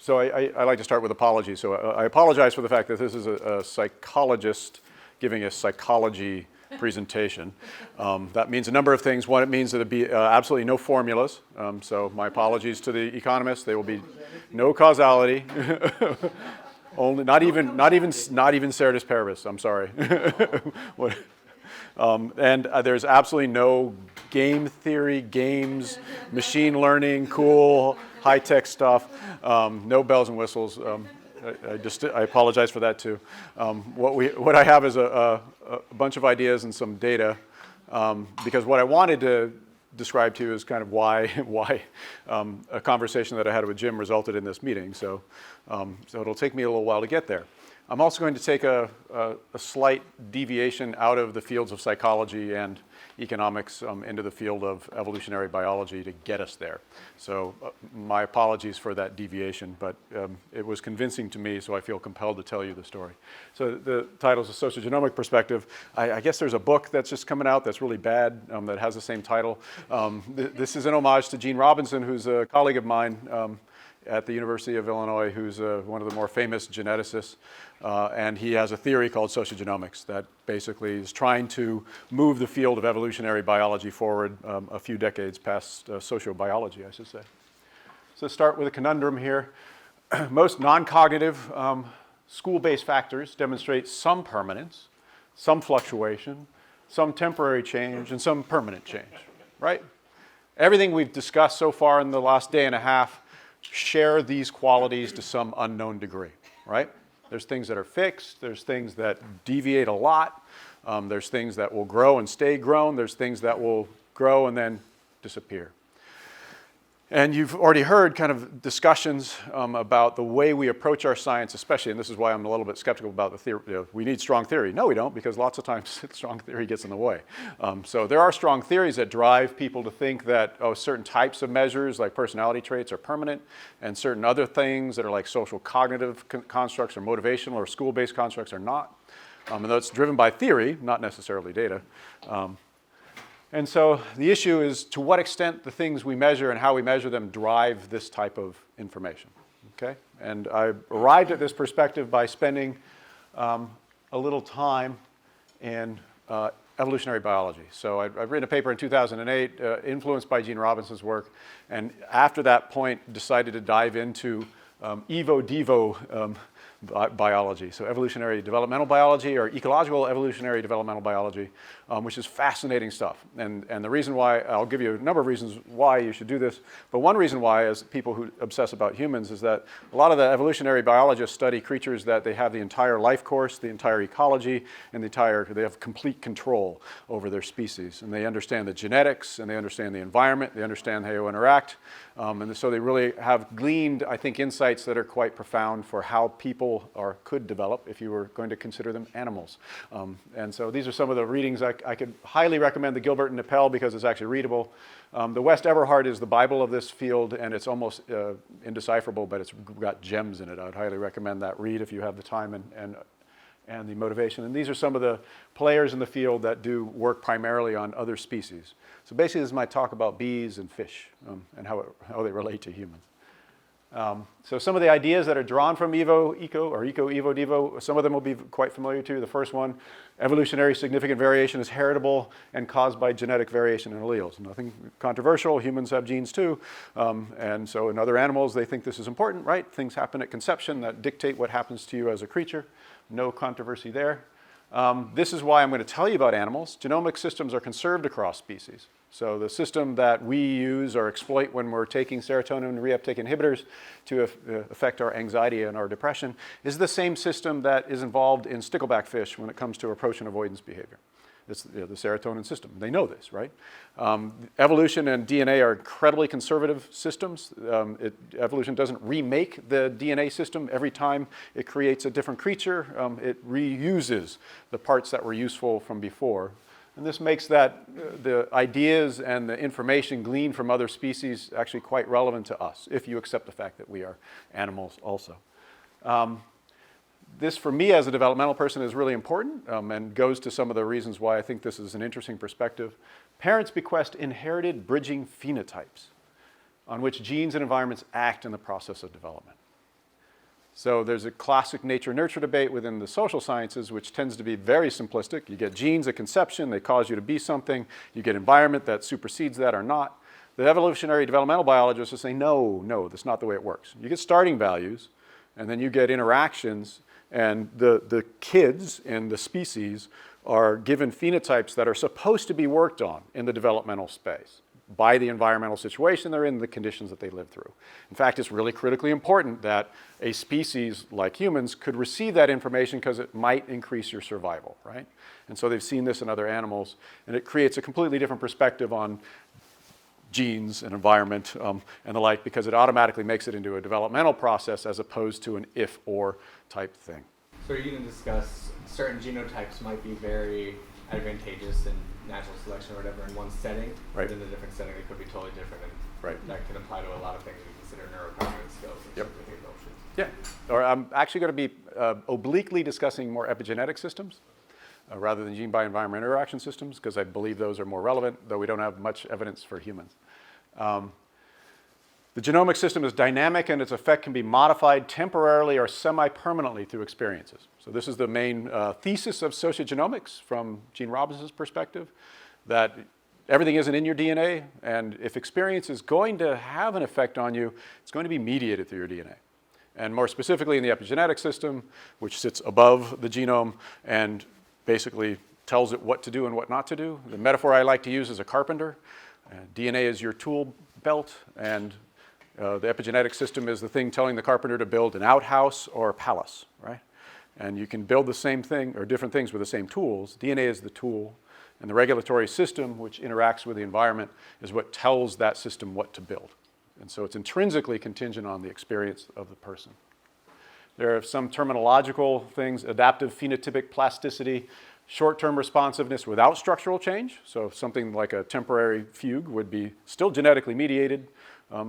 So I like to start with apologies. So I apologize for the fact that this is a psychologist giving a psychology presentation. That means a number of things. One, it means that there'll be absolutely no formulas. So my apologies to the economists. There will be no causality. Only, not even ceteris paribus. I'm sorry. And there's absolutely no game theory, games, machine learning, cool, high-tech stuff. No bells and whistles. I apologize for that too. What I have is a bunch of ideas and some data, because what I wanted to describe to you is kind of why a conversation that I had with Jim resulted in this meeting. So it'll take me a little while to get there. I'm also going to take a slight deviation out of the fields of psychology and economics into the field of evolutionary biology to get us there. So my apologies for that deviation, but it was convincing to me, so I feel compelled to tell you the story. So the title is A Sociogenomic Perspective. I guess there's a book that's just coming out that's really bad that has the same title. This is an homage to Gene Robinson, who's a colleague of mine at the University of Illinois, who's one of the more famous geneticists. And he has a theory called sociogenomics that basically is trying to move the field of evolutionary biology forward a few decades past sociobiology, I should say. So start with a conundrum here. Most non-cognitive school-based factors demonstrate some permanence, some fluctuation, some temporary change, and some permanent change, right? Everything we've discussed so far in the last day and a half share these qualities to some unknown degree, right? There's things that are fixed, there's things that deviate a lot, there's things that will grow and stay grown, there's things that will grow and then disappear. And you've already heard kind of discussions about the way we approach our science, especially, and this is why I'm a little bit skeptical about the theory. You know, we need strong theory. No, we don't, because lots of times strong theory gets in the way. So there are strong theories that drive people to think that, certain types of measures like personality traits are permanent, and certain other things that are like social cognitive constructs or motivational or school-based constructs are not. And that's driven by theory, not necessarily data. And so the issue is to what extent the things we measure and how we measure them drive this type of information, okay? And I arrived at this perspective by spending a little time in evolutionary biology. So I've written a paper in 2008, influenced by Gene Robinson's work, and after that point decided to dive into evo-devo biology, so evolutionary developmental biology or ecological evolutionary developmental biology, which is fascinating stuff. And the reason why, I'll give you a number of reasons why you should do this, but one reason why, as people who obsess about humans, is that a lot of the evolutionary biologists study creatures that they have the entire life course, the entire ecology, and they have complete control over their species. And they understand the genetics, and they understand the environment, they understand how you interact. And so they really have gleaned, I think, insights that are quite profound for how people could develop if you were going to consider them animals. And so these are some of the readings I could highly recommend. The Gilbert and Appel, because it's actually readable. The West Everhart is the Bible of this field, and it's almost indecipherable, but it's got gems in it. I would highly recommend that read if you have the time and the motivation. And these are some of the players in the field that do work primarily on other species. So basically, this is my talk about bees and fish and how they relate to humans. So some of the ideas that are drawn from evo-eco or eco-evo-devo, some of them will be quite familiar to you. The first one, evolutionary significant variation is heritable and caused by genetic variation in alleles. Nothing controversial. Humans have genes too. And so in other animals, they think this is important, right? Things happen at conception that dictate what happens to you as a creature. No controversy there. This is why I'm going to tell you about animals. Genomic systems are conserved across species. So the system that we use or exploit when we're taking serotonin reuptake inhibitors to affect our anxiety and our depression is the same system that is involved in stickleback fish when it comes to approach and avoidance behavior. It's the serotonin system. They know this, right? Evolution and DNA are incredibly conservative systems. Evolution doesn't remake the DNA system every time it creates a different creature. It reuses the parts that were useful from before. And this makes that the ideas and the information gleaned from other species actually quite relevant to us, if you accept the fact that we are animals also. This, for me as a developmental person, is really important and goes to some of the reasons why I think this is an interesting perspective. Parents bequest inherited bridging phenotypes on which genes and environments act in the process of development. So there's a classic nature-nurture debate within the social sciences, which tends to be very simplistic. You get genes at conception, they cause you to be something. You get environment that supersedes that or not. The evolutionary developmental biologists are saying, no, that's not the way it works. You get starting values, and then you get interactions, and the kids in the species are given phenotypes that are supposed to be worked on in the developmental space by the environmental situation they're in, the conditions that they live through. In fact, it's really critically important that a species like humans could receive that information because it might increase your survival, right? And so they've seen this in other animals, and it creates a completely different perspective on genes and environment and the like, because it automatically makes it into a developmental process as opposed to an if-or type thing. So you can discuss certain genotypes might be very advantageous in natural selection or whatever in one setting, right. but in a different setting it could be totally different, and right. that can apply to a lot of things we consider neurocognitive skills and yep. sympathy emotions. Yeah, or I'm actually going to be obliquely discussing more epigenetic systems rather than gene by environment interaction systems, because I believe those are more relevant, though we don't have much evidence for humans. The genomic system is dynamic, and its effect can be modified temporarily or semi-permanently through experiences. So this is the main thesis of sociogenomics from Gene Robinson's perspective, that everything isn't in your DNA, and if experience is going to have an effect on you, it's going to be mediated through your DNA. And more specifically in the epigenetic system, which sits above the genome and basically tells it what to do and what not to do. The metaphor I like to use is a carpenter. DNA is your tool belt, and the epigenetic system is the thing telling the carpenter to build an outhouse or a palace, right? And you can build the same thing or different things with the same tools. DNA is the tool, and the regulatory system, which interacts with the environment, is what tells that system what to build. And so it's intrinsically contingent on the experience of the person. There are some terminological things: adaptive phenotypic plasticity, short-term responsiveness without structural change. So something like a temporary fugue would be still genetically mediated,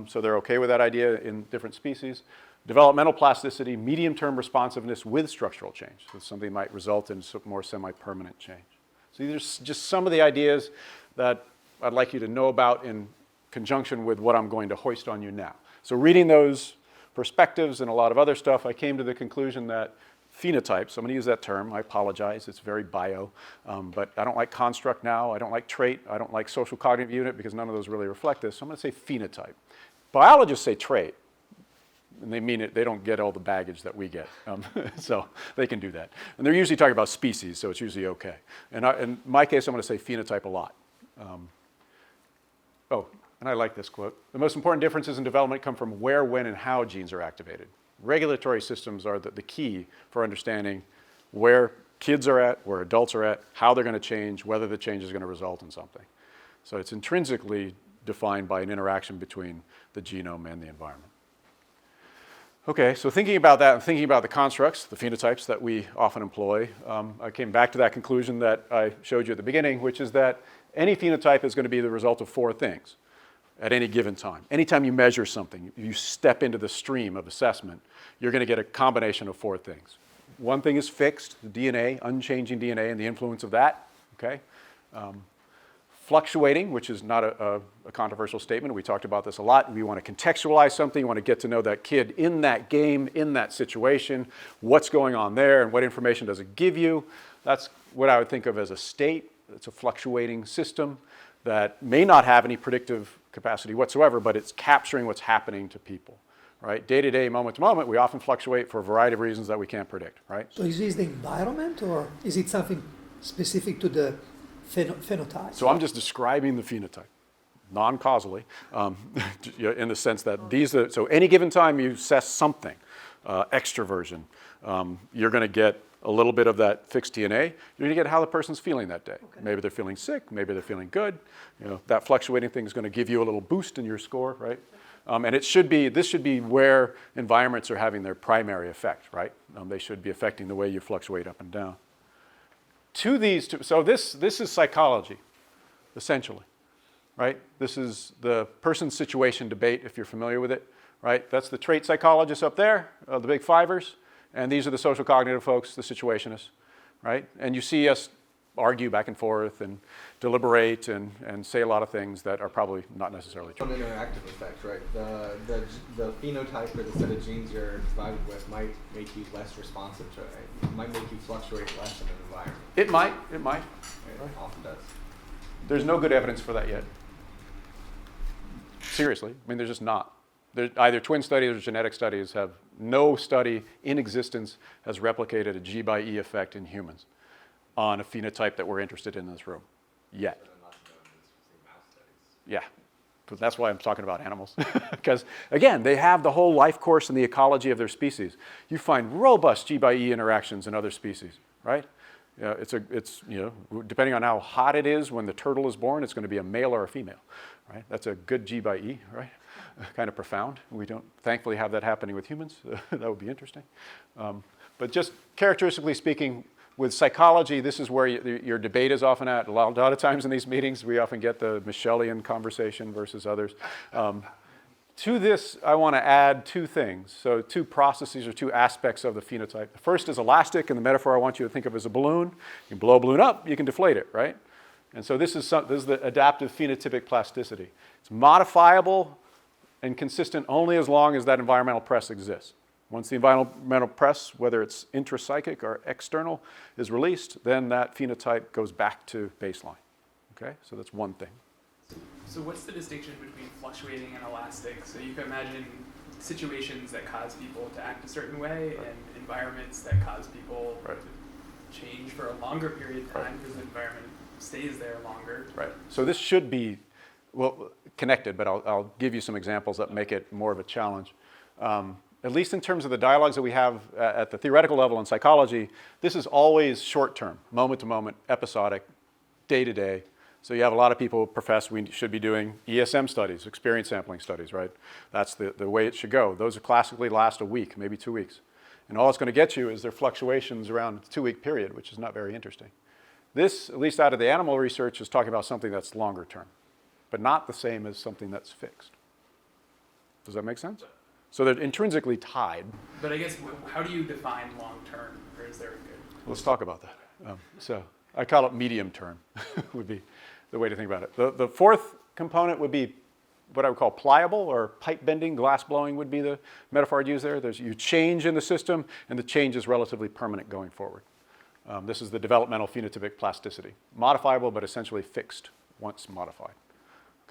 so they're okay with that idea in different species. Developmental plasticity, medium-term responsiveness with structural change. So something might result in some more semi-permanent change. So these are just some of the ideas that I'd like you to know about in conjunction with what I'm going to hoist on you now. So reading those perspectives and a lot of other stuff, I came to the conclusion that phenotypes, I'm going to use that term, I apologize, it's very bio, but I don't like construct now, I don't like trait, I don't like social cognitive unit because none of those really reflect this, so I'm going to say phenotype. Biologists say trait, and they mean it, they don't get all the baggage that we get, so they can do that. And they're usually talking about species, so it's usually okay. And in my case, I'm going to say phenotype a lot. And I like this quote: the most important differences in development come from where, when, and how genes are activated. Regulatory systems are the key for understanding where kids are at, where adults are at, how they're going to change, whether the change is going to result in something. So it's intrinsically defined by an interaction between the genome and the environment. Okay, so thinking about that and thinking about the constructs, the phenotypes that we often employ, I came back to that conclusion that I showed you at the beginning, which is that any phenotype is going to be the result of four things at any given time. Anytime you measure something, you step into the stream of assessment, you're going to get a combination of four things. One thing is fixed, the DNA, unchanging DNA, and the influence of that, okay? Fluctuating, which is not a controversial statement. We talked about this a lot. We want to contextualize something. You want to get to know that kid in that game, in that situation, what's going on there, and what information does it give you. That's what I would think of as a state. It's a fluctuating system that may not have any predictive capacity whatsoever, but it's capturing what's happening to people, right? Day to day, moment to moment, we often fluctuate for a variety of reasons that we can't predict, right? So is this the environment, or is it something specific to the phenotype? So I'm just describing the phenotype, non-causally, in the sense that so any given time you assess something, extroversion, you're going to get a little bit of that fixed DNA. You're going to get how the person's feeling that day. Okay. Maybe they're feeling sick, maybe they're feeling good. That fluctuating thing is going to give you a little boost in your score, right? And this should be where environments are having their primary effect, right? They should be affecting the way you fluctuate up and down. So this is psychology, essentially, right? This is the person situation debate, if you're familiar with it, right? That's the trait psychologists up there, the big fivers, and these are the social cognitive folks, the situationists, right? And you see us argue back and forth and deliberate and say a lot of things that are probably not necessarily true. An interactive effect, right? The phenotype or the set of genes you're provided with might make you less responsive to it. Right? It might make you fluctuate less in an environment. It might. Right? It often does. There's no good evidence for that yet. Seriously, I mean, there's just not. Either twin studies or genetic studies have no study in existence has replicated a G by E effect in humans on a phenotype that we're interested in this room yet. Yeah, but that's why I'm talking about animals. Because again, they have the whole life course and the ecology of their species. You find robust G by E interactions in other species, right? It's depending on how hot it is when the turtle is born, it's going to be a male or a female, right? That's a good G by E, right? Kind of profound. We don't thankfully have that happening with humans. That would be interesting. But just characteristically speaking, with psychology, this is where your debate is often at. A lot of times in these meetings, we often get the Michelian conversation versus others. To this, I want to add two things. So two processes or two aspects of the phenotype. The first is elastic, and the metaphor I want you to think of as a balloon. You can blow a balloon up, you can deflate it, right? And so this is the adaptive phenotypic plasticity. It's modifiable and consistent only as long as that environmental press exists. Once the environmental press, whether it's intrapsychic or external, is released, then that phenotype goes back to baseline. Okay, so that's one thing. So what's the distinction between fluctuating and elastic? So you can imagine situations that cause people to act a certain way and environments that cause people to change for a longer period of time because the environment stays there longer. Right. So this should be, well, connected, but I'll give you some examples that make it more of a challenge. At least in terms of the dialogues that we have at the theoretical level in psychology, this is always short-term, moment-to-moment, episodic, day-to-day. So you have a lot of people who profess we should be doing ESM studies, experience sampling studies, right? That's the way it should go. Those classically last a week, maybe 2 weeks. And all it's going to get you is their fluctuations around a 2-week period, which is not very interesting. This, at least out of the animal research, is talking about something that's longer term, but not the same as something that's fixed. Does that make sense? So they're intrinsically tied. But I guess, how do you define long term, or is there a good? Let's talk about that. So I call it medium term, would be the way to think about it. The fourth component would be what I would call pliable, or pipe bending, glass blowing would be the metaphor I'd use there. You change in the system, and the change is relatively permanent going forward. This is the developmental phenotypic plasticity. Modifiable, but essentially fixed once modified.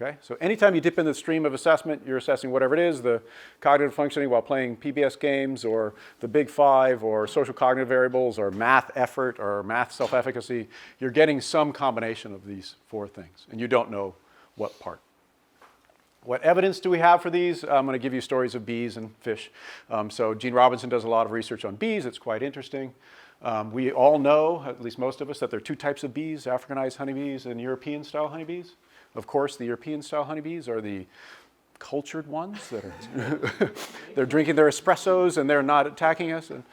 Okay? So anytime you dip in the stream of assessment, you're assessing whatever it is, the cognitive functioning while playing PBS games, or the Big Five, or social cognitive variables, or math effort, or math self-efficacy. You're getting some combination of these four things, and you don't know what part. What evidence do we have for these? I'm going to give you stories of bees and fish. So Gene Robinson does a lot of research on bees. It's quite interesting. We all know, at least most of us, that there are two types of bees, Africanized honeybees and European-style honeybees. Of course, the European-style honeybees are the cultured ones that are they're drinking their espressos and they're not attacking us. And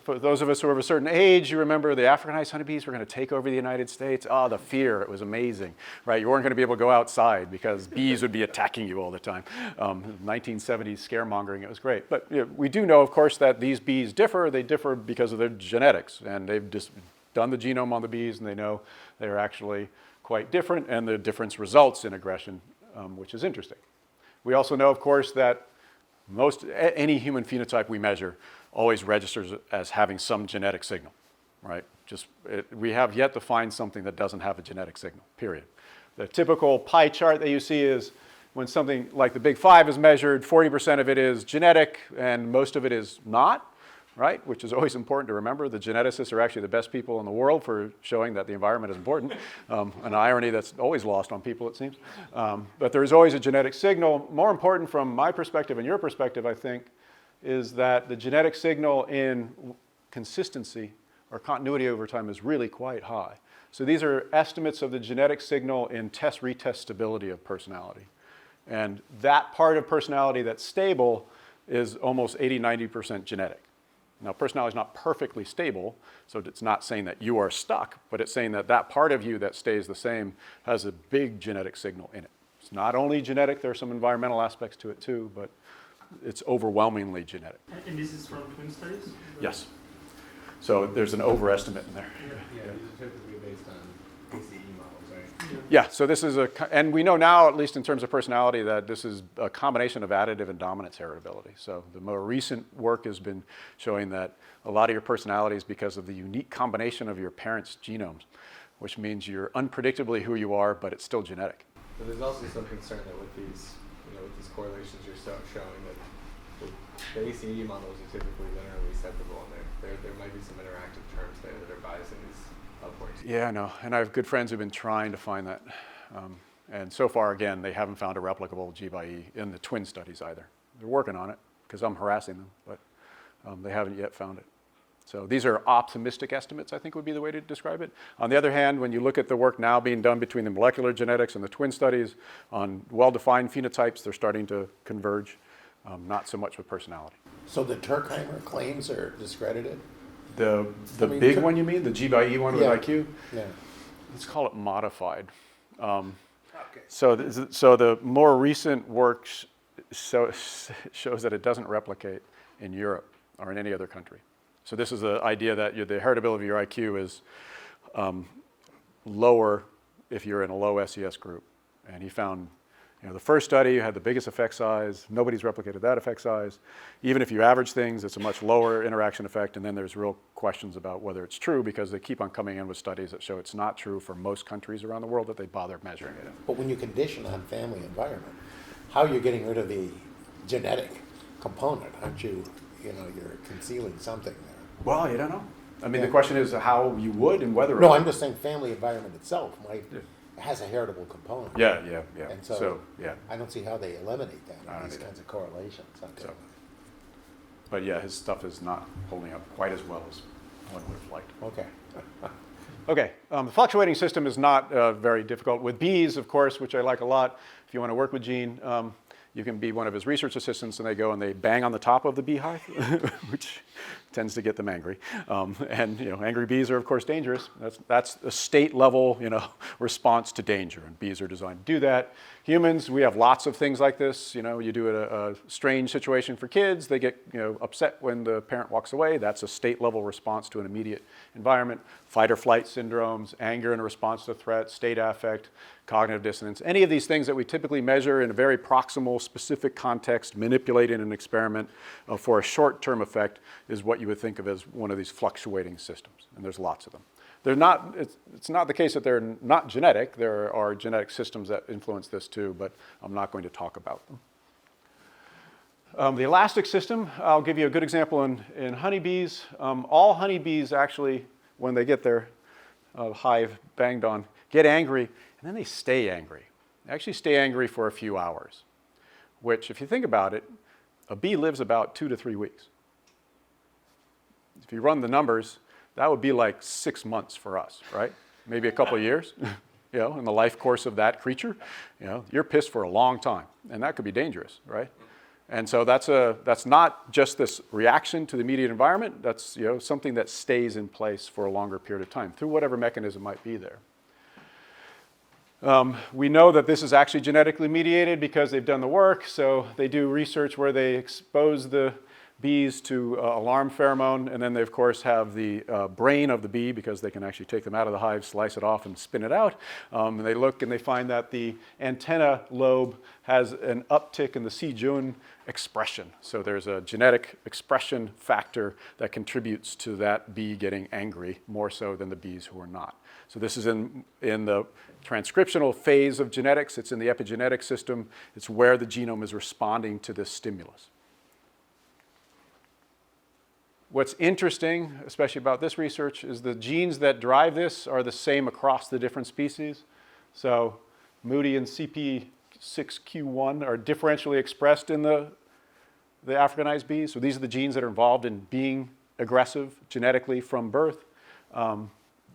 for those of us who are of a certain age, you remember the Africanized honeybees were going to take over the United States. Oh, the fear, it was amazing, right? You weren't going to be able to go outside because bees would be attacking you all the time. 1970s scaremongering, it was great. But you know, we do know, of course, that these bees differ. They differ because of their genetics, and they've just done the genome on the bees, and they know they're actually quite different, and the difference results in aggression, which is interesting. We also know, of course, that any human phenotype we measure always registers as having some genetic signal, right? We have yet to find something that doesn't have a genetic signal, period. The typical pie chart that you see is when something like the Big Five is measured, 40% of it is genetic and most of it is not, right? Which is always important to remember. The geneticists are actually the best people in the world for showing that the environment is important. An irony that's always lost on people, it seems. But there is always a genetic signal. More important from my perspective and your perspective, I think, is that the genetic signal in consistency or continuity over time is really quite high. So these are estimates of the genetic signal in test-retest stability of personality. And that part of personality that's stable is almost 80-90% genetic. Now, personality is not perfectly stable, so it's not saying that you are stuck, but it's saying that that part of you that stays the same has a big genetic signal in it. It's not only genetic, there are some environmental aspects to it too, but it's overwhelmingly genetic. And this is from twin studies? Yes. So there's an overestimate in there. Yeah, these are typically based on ACE models, right? Yeah, so this is and we know now, at least in terms of personality, that this is a combination of additive and dominance heritability. So the more recent work has been showing that a lot of your personality is because of the unique combination of your parents' genomes, which means you're unpredictably who you are, but it's still genetic. So there's also some concern that with these, with these correlations you're showing that the ACE models are typically linearly separable, and there might be some interactive terms there that are biasing these upwards. Yeah, I know, and I have good friends who've been trying to find that. And so far, again, they haven't found a replicable G by E in the twin studies either. They're working on it because I'm harassing them, but they haven't yet found it. So these are optimistic estimates, I think would be the way to describe it. On the other hand, when you look at the work now being done between the molecular genetics and the twin studies on well-defined phenotypes, they're starting to converge, not so much with personality. So the Turkheimer claims are discredited? The big one, you mean? The G by E one with IQ? Yeah. Let's call it modified. So the more recent work shows that it doesn't replicate in Europe or in any other country. So this is the idea that the heritability of your IQ is lower if you're in a low SES group. And he found, the first study had the biggest effect size. Nobody's replicated that effect size. Even if you average things, it's a much lower interaction effect. And then there's real questions about whether it's true because they keep on coming in with studies that show it's not true for most countries around the world that they bother measuring it in. But when you condition on family environment, how are you getting rid of the genetic component? Aren't you, you're concealing something there? Well, you don't know. I mean, the question is how you would and whether. No, I'm just saying family environment itself has a heritable component. Yeah. And so, yeah. I don't see how they eliminate that in these kinds of correlations. So, but yeah, his stuff is not holding up quite as well as one would have liked. Okay. Okay, the fluctuating system is not very difficult. With bees, of course, which I like a lot, if you want to work with Gene, you can be one of his research assistants, and they go and they bang on the top of the beehive, which tends to get them angry. And angry bees are, of course, dangerous. That's a state level, response to danger, and bees are designed to do that. Humans, we have lots of things like this. You do a strange situation for kids. They get upset when the parent walks away. That's a state level response to an immediate environment. Fight or flight syndromes, anger in response to threat, state affect, cognitive dissonance. Any of these things that we typically measure in a very proximal, specific context, manipulate in an experiment for a short-term effect is what you would think of as one of these fluctuating systems. And there's lots of them. They're not, it's not the case that they're not genetic. There are genetic systems that influence this too, but I'm not going to talk about them. The elastic system, I'll give you a good example in honeybees. All honeybees actually, when they get their hive banged on, get angry, and then they stay angry. They actually stay angry for a few hours, which, if you think about it, a bee lives about 2 to 3 weeks. If you run the numbers, that would be like 6 months for us, right? Maybe a couple of years, in the life course of that creature. You're pissed for a long time, and that could be dangerous, right? And so that's not just this reaction to the immediate environment. That's something that stays in place for a longer period of time through whatever mechanism might be there. We know that this is actually genetically mediated because they've done the work. So they do research where they expose the bees to alarm pheromone, and then they, of course, have the brain of the bee because they can actually take them out of the hive, slice it off, and spin it out. And they look and they find that the antenna lobe has an uptick in the C-Jun expression. So there's a genetic expression factor that contributes to that bee getting angry more so than the bees who are not. So this is in the transcriptional phase of genetics. It's in the epigenetic system. It's where the genome is responding to this stimulus. What's interesting, especially about this research, is the genes that drive this are the same across the different species. So Moody and CP6Q1 are differentially expressed in the Africanized bees. So these are the genes that are involved in being aggressive genetically from birth.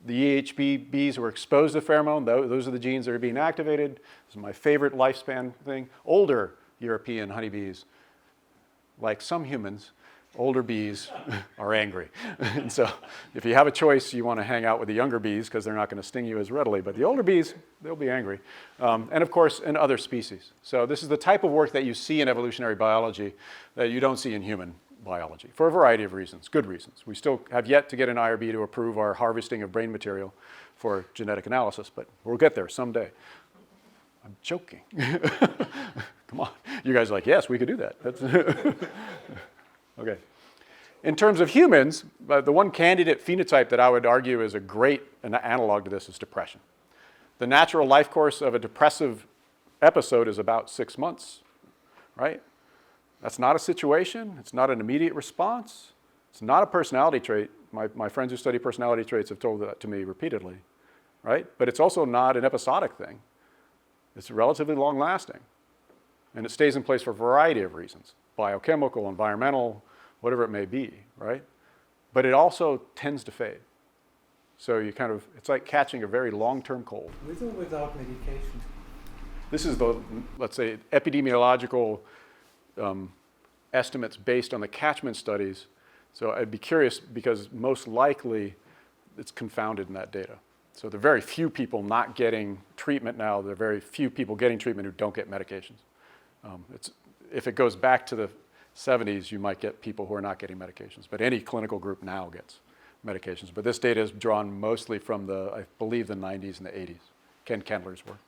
The EHB bees who are exposed to pheromone, those are the genes that are being activated. This is my favorite lifespan thing. Older European honeybees, like some humans, older bees are angry. And so if you have a choice, you want to hang out with the younger bees because they're not going to sting you as readily. But the older bees, they'll be angry. And of course, in other species. So this is the type of work that you see in evolutionary biology that you don't see in human biology for a variety of reasons, good reasons. We still have yet to get an IRB to approve our harvesting of brain material for genetic analysis, but we'll get there someday. I'm joking. Come on. You guys are like, yes, we could do that. That's okay. In terms of humans, the one candidate phenotype that I would argue is a great analog to this is depression. The natural life course of a depressive episode is about 6 months, right? That's not a situation. It's not an immediate response. It's not a personality trait. My friends who study personality traits have told that to me repeatedly, right? But it's also not an episodic thing. It's relatively long-lasting. And it stays in place for a variety of reasons, biochemical, environmental, whatever it may be, right? But it also tends to fade. So you kind of, it's like catching a very long-term cold. With or without medication? This is the, let's say, epidemiological estimates based on the catchment studies. So I'd be curious because most likely it's confounded in that data. So there are very few people not getting treatment now. There are very few people getting treatment who don't get medications. If it goes back to the 70s, you might get people who are not getting medications. But any clinical group now gets medications. But this data is drawn mostly from I believe, the 90s and the 80s, Ken Kendler's work.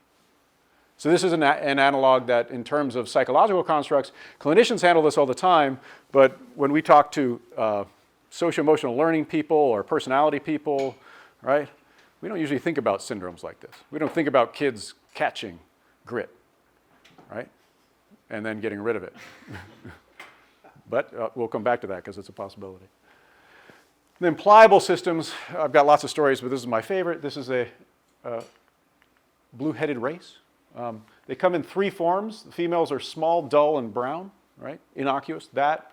So this is an analog that, in terms of psychological constructs, clinicians handle this all the time, but when we talk to socio-emotional learning people or personality people, right, we don't usually think about syndromes like this. We don't think about kids catching grit, right, and then getting rid of it. But we'll come back to that because it's a possibility. Then pliable systems, I've got lots of stories, but this is my favorite. This is a blue-headed race. They come in 3 forms. The females are small, dull, and brown, right? Innocuous. That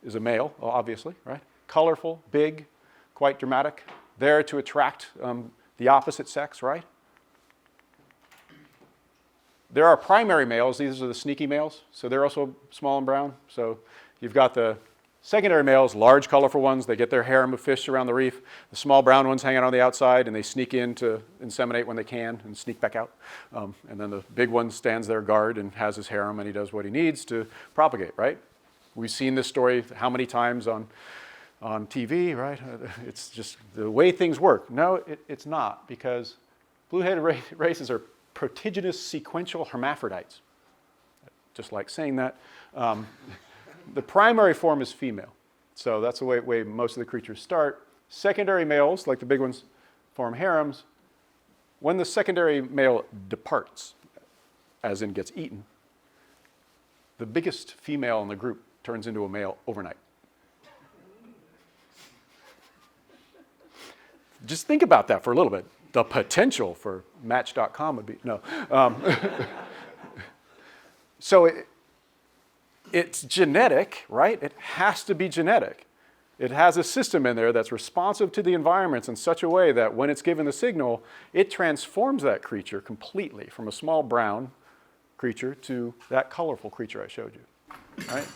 is a male, obviously, right? Colorful, big, quite dramatic. There to attract the opposite sex, right? There are primary males. These are the sneaky males. So they're also small and brown. So you've got the secondary males, large, colorful ones. They get their harem of fish around the reef. The small brown ones hang out on the outside, and they sneak in to inseminate when they can and sneak back out. And then the big one stands there guard and has his harem, and he does what he needs to propagate, right? We've seen this story how many times on TV, right? It's just the way things work. No, it's not, because blue-headed races are protigenous sequential hermaphrodites. Just like saying that. The primary form is female. So that's the way most of the creatures start. Secondary males, like the big ones, form harems. When the secondary male departs, as in gets eaten, the biggest female in the group turns into a male overnight. Just think about that for a little bit. The potential for Match.com would be, no. So it's genetic, right? It has to be genetic. It has a system in there that's responsive to the environments in such a way that when it's given the signal, it transforms that creature completely from a small brown creature to that colorful creature I showed you, right?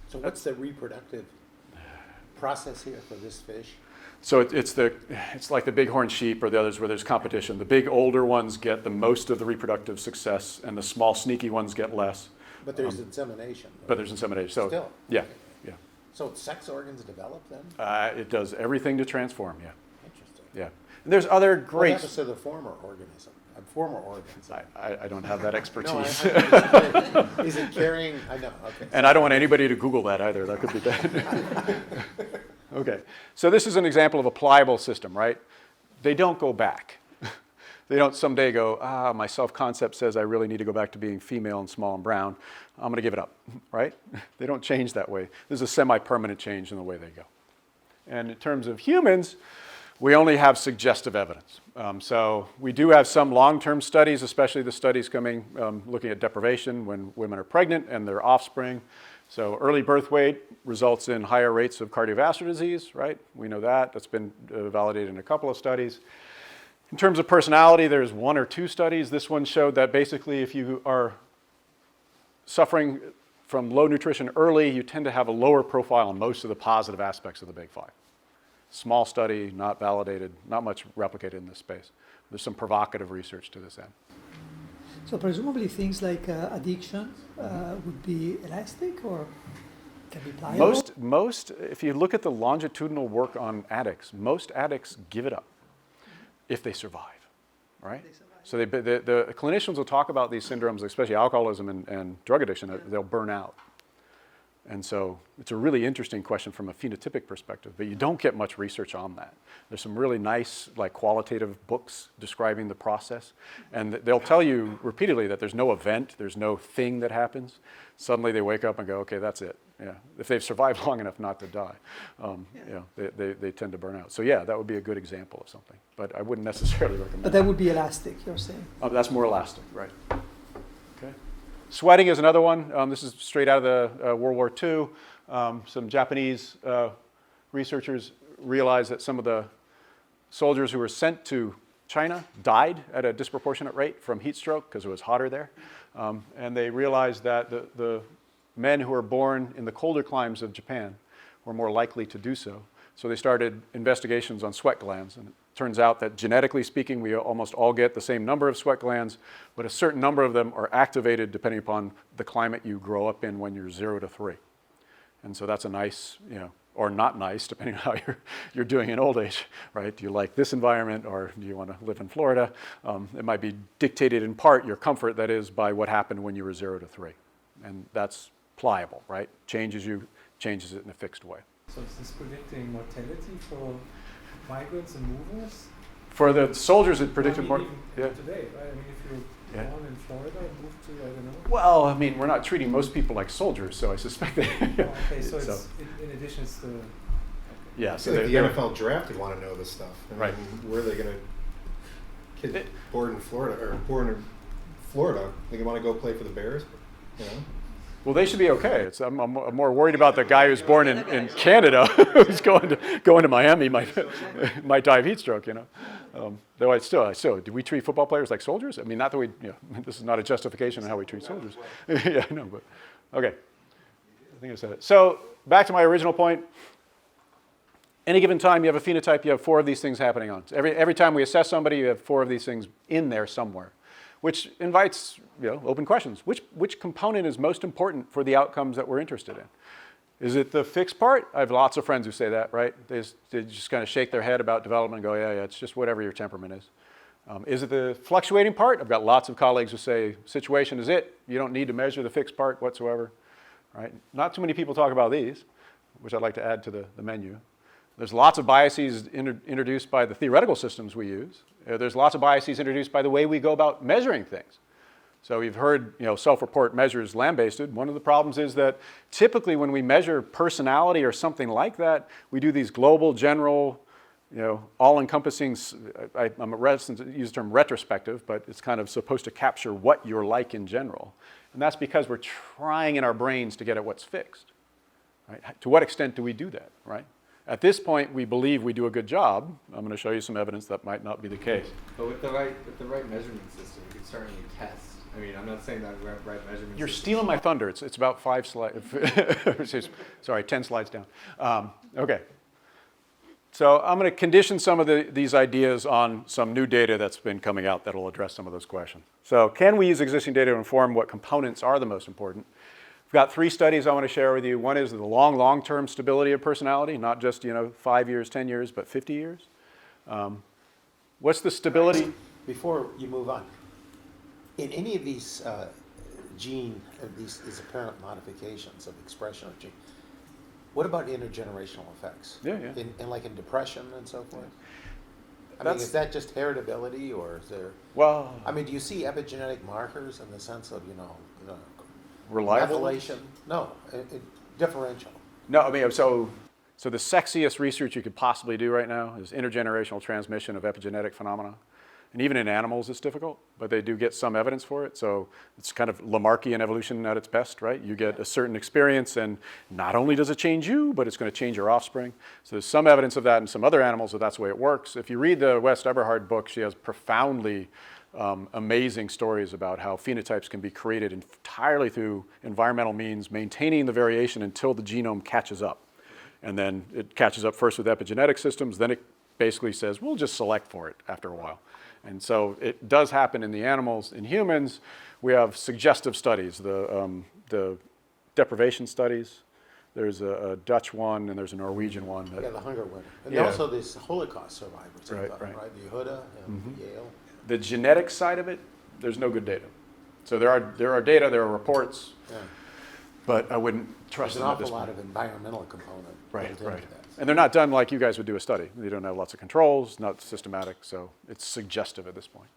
So what's the reproductive process here for this fish? So it's like the bighorn sheep or the others where there's competition. The big older ones get the most of the reproductive success, and the small sneaky ones get less. But there's insemination. But there's insemination. So Still. yeah, yeah. So sex organs develop then? It does everything to transform. Yeah, Interesting. yeah. And there's other What great. happens to the former organism? Former organs. I don't have that No, expertise. is it carrying? I know. Okay. And I don't want anybody to Google that either. That could be bad. Okay. So this is an example of a pliable system, right? They don't go back. They don't someday go, my self-concept says I really need to go back to being female and small and brown. I'm going to give it up, right? They don't change that way. This is a semi-permanent change in the way they go. And in terms of humans, we only have suggestive evidence. So we do have some long-term studies, especially the studies coming, looking at deprivation when women are pregnant and their offspring. So early birth weight results in higher rates of cardiovascular disease, right? We know that. That's been validated in a couple of studies. In terms of personality, there's 1 or 2 studies. This one showed that basically if you are suffering from low nutrition early, you tend to have a lower profile on most of the positive aspects of the Big Five. Small study, not validated, not much replicated in this space. There's some provocative research to this end. So presumably things like addiction would be elastic, or Can be pliable. Most, if you look at the longitudinal work on addicts, most addicts give it up if they survive, right? So the clinicians will talk about these syndromes, especially alcoholism and drug addiction, that they'll burn out. And so it's a really interesting question from a phenotypic perspective, but you don't get much research on that. There's some really nice, like, qualitative books describing the process, and they'll tell you repeatedly that there's no event, there's no thing that happens. Suddenly they wake up and go, okay, that's it. Yeah, if they've survived long enough not to die, they tend to burn out. So yeah, that would be a good example of something, but I wouldn't necessarily recommend. But that would be elastic, you're saying. Oh, that's more elastic, right? Okay. Sweating is another one. This is straight out of the World War II. Some Japanese researchers realized that some of the soldiers who were sent to China died at a disproportionate rate from heat stroke because it was hotter there. And they realized that the men who were born in the colder climes of Japan were more likely to do so. So they started investigations on sweat glands. And it turns out that genetically speaking, we almost all get the same number of sweat glands, but a certain number of them are activated depending upon the climate you grow up in when you're 0 to 3. And so that's a nice, or not nice, depending on how you're doing in old age, right? Do you like this environment, or do you want to live in Florida? It might be dictated in part, your comfort, that is, by what happened when you were 0 to 3. And that's pliable, right? Changes it in a fixed way. So is this predicting mortality for migrants and movers? For the soldiers, it predicted more. Even Yeah. today, right? I mean, if you're born in Florida and move to, I don't know. Well, I mean, we're not treating most people like soldiers, so I suspect that. Okay, so it's in addition, it's the. Okay. Yeah, so So like the they're- NFL draft would want to know this stuff. I mean, Right. where are they going to kid born in Florida or born in Florida? They want to go play for the Bears, you know? Well, they should be okay. I'm more worried about the guy who's born in Canada who's going to Miami might die of heat stroke, Though I still, do we treat football players like soldiers? I mean, not that we, this is not a justification of how we treat soldiers. Yeah, I know, but okay. I think I said it. So back to my original point. Any given time you have a phenotype, you have 4 of these things happening on. So every time we assess somebody, you have 4 of these things in there somewhere, which invites open questions. Which component is most important for the outcomes that we're interested in? Is it the fixed part? I have lots of friends who say that, right? They just kind of shake their head about development and go, yeah, it's just whatever your temperament is. Is it the fluctuating part? I've got lots of colleagues who say situation is it. You don't need to measure the fixed part whatsoever, right? Not too many people talk about these, which I'd like to add to the menu. There's lots of biases introduced by the theoretical systems we use. There's lots of biases introduced by the way we go about measuring things. So we've heard, self-report measures lambasted. One of the problems is that typically when we measure personality or something like that, we do these global, general, all-encompassing, I'm reticent to use the term retrospective, but it's kind of supposed to capture what you're like in general. And that's because we're trying in our brains to get at what's fixed, right? To what extent do we do that, right? At this point, we believe we do a good job. I'm going to show you some evidence that might not be the case. But with the right measurement system, you can certainly test. I mean, I'm not saying that right measurement. You're system- stealing my thunder. It's about 5 slides. Sorry, 10 slides down. Okay. So I'm going to condition some of these ideas on some new data that's been coming out that will address some of those questions. So can we use existing data to inform what components are the most important? I've got 3 studies I want to share with you. One is the long-term stability of personality, not just 5 years, 10 years, but 50 years. What's the stability? Before you move on, in any of these these apparent modifications of expression of gene, what about intergenerational effects? Yeah. In like in depression and so forth? I mean, That's- is that just heritability, or is there? Well, I mean, do you see epigenetic markers in the sense of reliable. methylation? No, differential. No, I mean, so the sexiest research you could possibly do right now is intergenerational transmission of epigenetic phenomena. And even in animals, it's difficult, but they do get some evidence for it. So it's kind of Lamarckian evolution at its best, right? You get a certain experience, and not only does it change you, but it's going to change your offspring. So there's some evidence of that in some other animals that that's the way it works. If you read the West Eberhard book, she has profoundly amazing stories about how phenotypes can be created entirely through environmental means, maintaining the variation until the genome catches up. And then it catches up first with epigenetic systems, then it basically says, we'll just select for it after a while. And so it does happen in the animals. In humans, we have suggestive studies, the deprivation studies, There's a Dutch one and there's a Norwegian one. Yeah, the hunger winter. And Yeah. also this Holocaust survivors, I Right, thought, right. right? The Yehuda and Yale. The genetic side of it, there's no good data. So there are data, there are reports, Yeah. but I wouldn't trust There's an them at awful this lot point. of environmental component Right, built into right. that. And they're not done like you guys would do a study. You don't have lots of controls, not systematic, so it's suggestive at this point.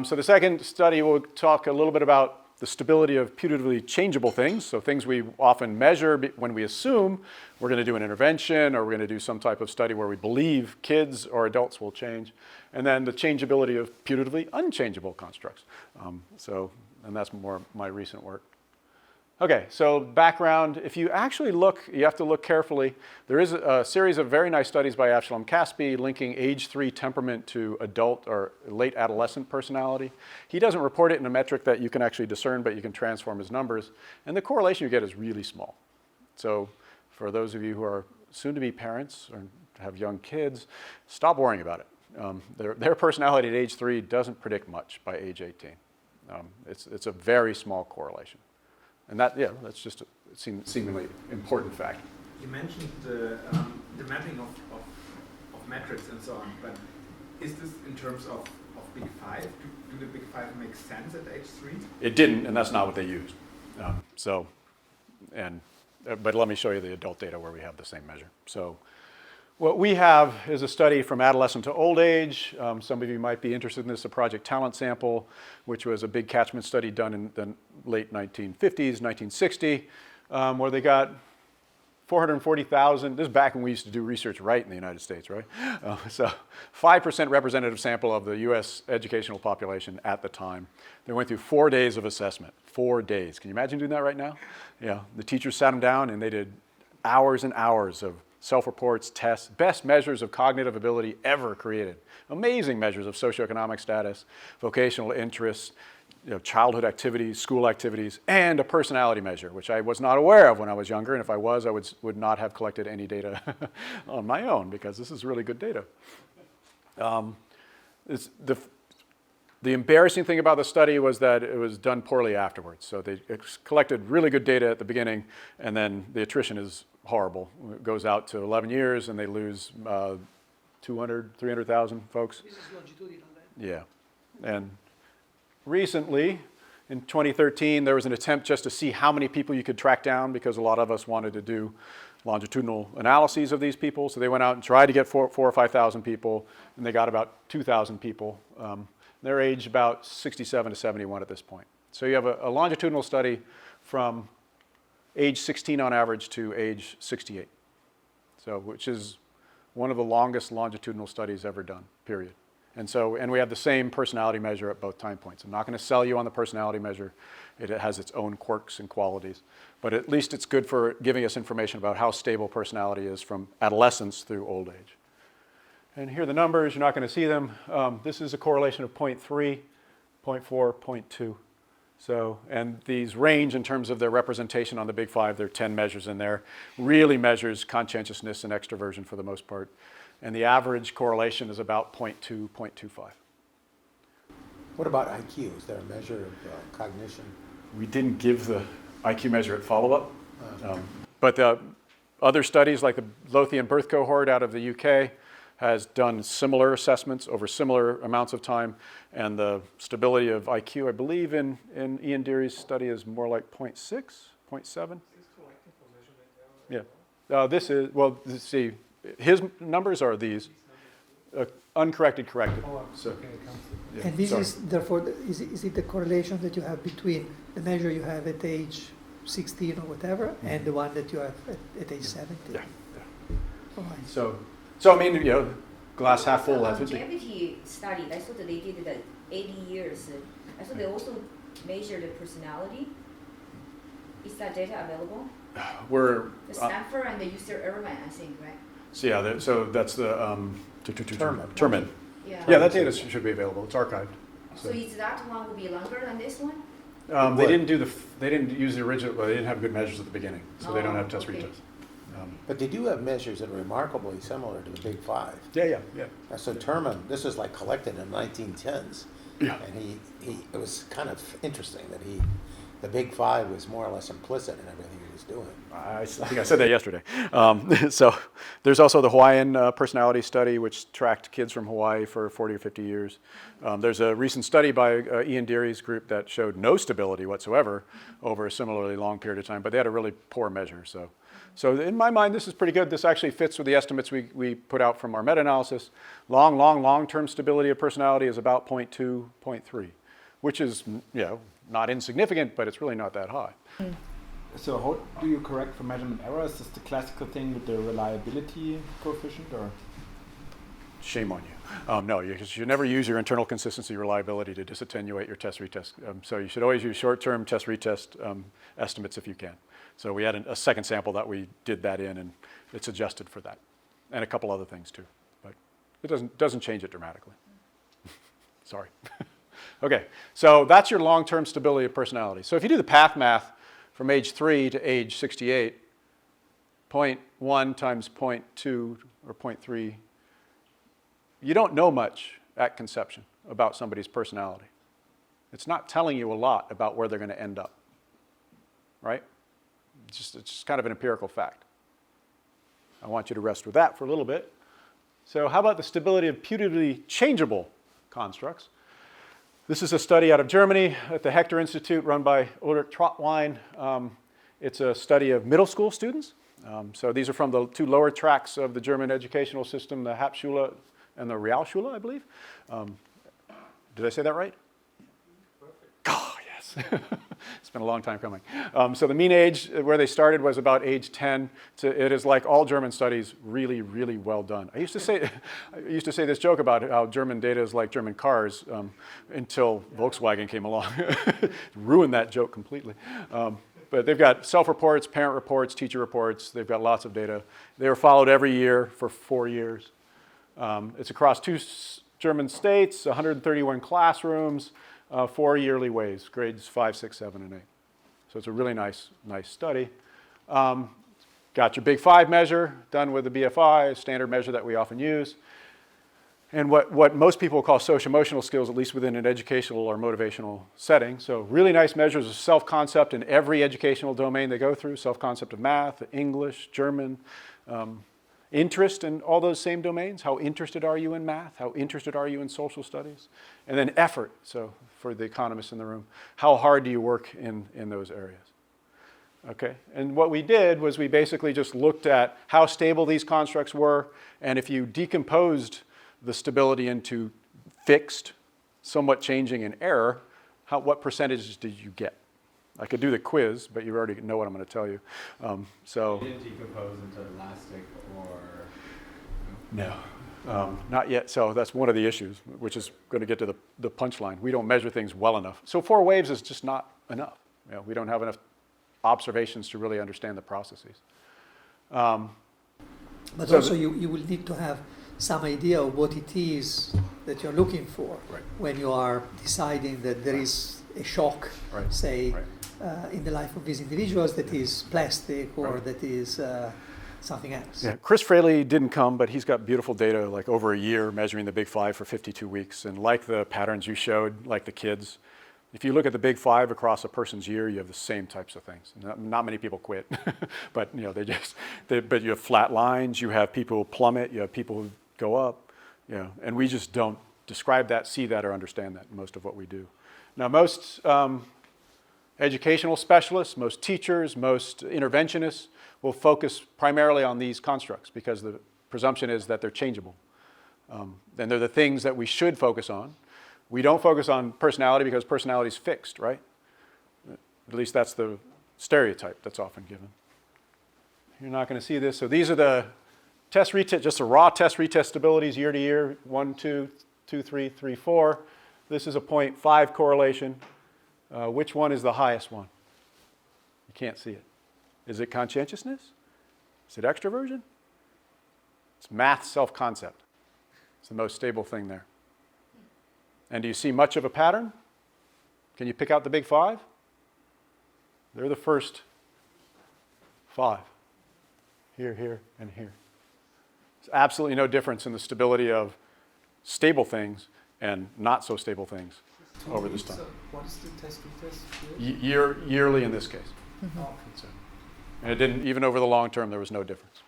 So the second study will talk a little bit about the stability of putatively changeable things, so things we often measure when we assume we're going to do an intervention or we're going to do some type of study where we believe kids or adults will change, and then the changeability of putatively unchangeable constructs. And that's more my recent work. Okay, so background, if you actually look, you have to look carefully. There is a series of very nice studies by Avshalom Caspi linking age 3 temperament to adult or late adolescent personality. He doesn't report it in a metric that you can actually discern, but you can transform his numbers. And the correlation you get is really small. So for those of you who are soon to be parents or have young kids, stop worrying about it. Their personality at age 3 doesn't predict much by age 18. It's a very small correlation. And that's just a seemingly important fact. You mentioned the mapping of metrics and so on, but is this in terms of Big Five? Do the Big Five make sense at age 3? It didn't, and that's not what they used. But let me show you the adult data where we have the same measure. So what we have is a study from adolescent to old age. Some of you might be interested in this, a Project Talent Sample, which was a big catchment study done in the late 1950s, 1960, where they got 440,000. This is back when we used to do research right in the United States, right? So 5% representative sample of the US educational population at the time. They went through 4 days of assessment, 4 days. Can you imagine doing that right now? Yeah, the teachers sat them down and they did hours and hours of self-reports, tests, best measures of cognitive ability ever created. Amazing measures of socioeconomic status, vocational interests, childhood activities, school activities, and a personality measure, which I was not aware of when I was younger, and if I was, I would not have collected any data on my own, because this is really good data. The embarrassing thing about the study was that it was done poorly afterwards. So they collected really good data at the beginning, and then the attrition is horrible. It goes out to 11 years, and they lose 200, 300,000 folks. This is longitudinal, right? Yeah. And recently, in 2013, there was an attempt just to see how many people you could track down, because a lot of us wanted to do longitudinal analyses of these people. So they went out and tried to get 4,000 or 5,000 people, and they got about 2,000 people. They're aged about 67 to 71 at this point. So you have a longitudinal study from age 16 on average to age 68. So, which is one of the longest longitudinal studies ever done, period. And we have the same personality measure at both time points. I'm not going to sell you on the personality measure. It has its own quirks and qualities. But at least it's good for giving us information about how stable personality is from adolescence through old age. And here are the numbers. You're not going to see them. This is a correlation of 0.3, 0.4, 0.2. So, and these range in terms of their representation on the Big Five. There are 10 measures in there. Really measures conscientiousness and extroversion for the most part. And the average correlation is about 0.2, 0.25. What about IQ? Is there a measure of cognition? We didn't give the IQ measure at follow-up. But the other studies, like the Lothian birth cohort out of the UK, has done similar assessments over similar amounts of time. And the stability of IQ, I believe, in Ian Deary's study is more like 0.6, 0.7. Yeah. This is, well, see, his numbers are these. Uncorrected, corrected. So, yeah, And this sorry. is, therefore, is it the correlation that you have between the measure you have at age 16 or whatever, and the one that you have at age 70? Yeah. All right. So I mean, glass half full. Longevity study, I thought that they did the 80 years. I thought they also measured the personality. Is that data available? We're The Stanford and the UC Irvine, I think, right? so yeah. So that's the Termin. Yeah. Yeah, that data should be available. It's archived. So is that one will be longer than this one? They didn't do they didn't use the original. Well, they didn't have good measures at the beginning, so they don't have test okay. retests. But they do have measures that are remarkably similar to the Big Five. Yeah. So Terman, this was like collected in 1910s. Yeah. And it was kind of interesting that the Big Five was more or less implicit in everything he was was doing. I think I said that yesterday. So there's also the Hawaiian personality study, which tracked kids from Hawaii for 40 or 50 years. There's a recent study by Ian Deary's group that showed no stability whatsoever over a similarly long period of time, but they had a really poor measure. So in my mind, this is pretty good. This actually fits with the estimates we put out from our meta-analysis. Long-term stability of personality is about 0.2, 0.3, which is, not insignificant, but it's really not that high. So how do you correct for measurement errors? Is this the classical thing with the reliability coefficient, or? Shame on you. No, you should never use your internal consistency reliability to disattenuate your test-retest. So you should always use short-term test-retest estimates if you can. So we had a second sample that we did that in, and it's adjusted for that, and a couple other things too. But it doesn't change it dramatically. Sorry. Okay, so that's your long-term stability of personality. So if you do the path math from age 3 to age 68, 0.1 times 0.2 or 0.3, you don't know much at conception about somebody's personality. It's not telling you a lot about where they're going to end up, right? It's just kind of an empirical fact. I want you to rest with that for a little bit. So how about the stability of putatively changeable constructs? This is a study out of Germany at the Hector Institute run by Ulrich Trottwein. It's a study of middle school students. So these are from the two lower tracks of the German educational system, the Hauptschule and the Realschule, I believe. Did I say that right? Perfect. Oh, yes. It's been a long time coming. So the mean age where they started was about age 10. It is like all German studies, really, really well done. I used to say this joke about how German data is like German cars until Volkswagen came along. Ruined that joke completely. But they've got self-reports, parent reports, teacher reports. They've got lots of data. They were followed every year for 4 years. It's across 2 German states, 131 classrooms, 4 yearly waves, grades 5, 6, 7, and 8. So it's a really nice study. Got your Big 5 measure done with the BFI, a standard measure that we often use. And what most people call social-emotional skills, at least within an educational or motivational setting. So really nice measures of self-concept in every educational domain they go through, self-concept of math, English, German, interest in all those same domains. How interested are you in math? How interested are you in social studies? And then effort, so for the economists in the room, how hard do you work in those areas? Okay, and what we did was we basically just looked at how stable these constructs were, and if you decomposed the stability into fixed, somewhat changing, and error, what percentages did you get? I could do the quiz, but you already know what I'm going to tell you. So You didn't decompose into elastic or... No, not yet. So that's one of the issues, which is going to get to the punchline. We don't measure things well enough. So 4 waves is just not enough. We don't have enough observations to really understand the processes. But so also you will need to have some idea of what it is that you're looking for when you are deciding that there is a shock, say, in the life of these individuals that is plastic or that is something else. Yeah, Chris Fraley didn't come, but he's got beautiful data, like over a year, measuring the Big 5 for 52 weeks. And like the patterns you showed, like the kids, if you look at the Big 5 across a person's year, you have the same types of things. Not many people quit, but but you have flat lines, you have people who plummet, you have people who go up, and we just don't describe that, see that, or understand that in most of what we do. Now, most educational specialists, most teachers, most interventionists will focus primarily on these constructs because the presumption is that they're changeable. And they're the things that we should focus on. We don't focus on personality because personality is fixed, right? At least that's the stereotype that's often given. You're not going to see this. So these are the test retest, just the raw test retest stabilities year to year, 1, 2, 2, 3, 3, 4. This is a 0.5 correlation. Which one is the highest one? You can't see it. Is it conscientiousness? Is it extroversion? It's math self-concept. It's the most stable thing there. And do you see much of a pattern? Can you pick out the Big 5? They're the first 5. Here, here, and here. There's absolutely no difference in the stability of stable things and not so stable things over this time. What is the test retest? Yearly in this case. Mm-hmm. So, And it didn't, even over the long term, there was no difference.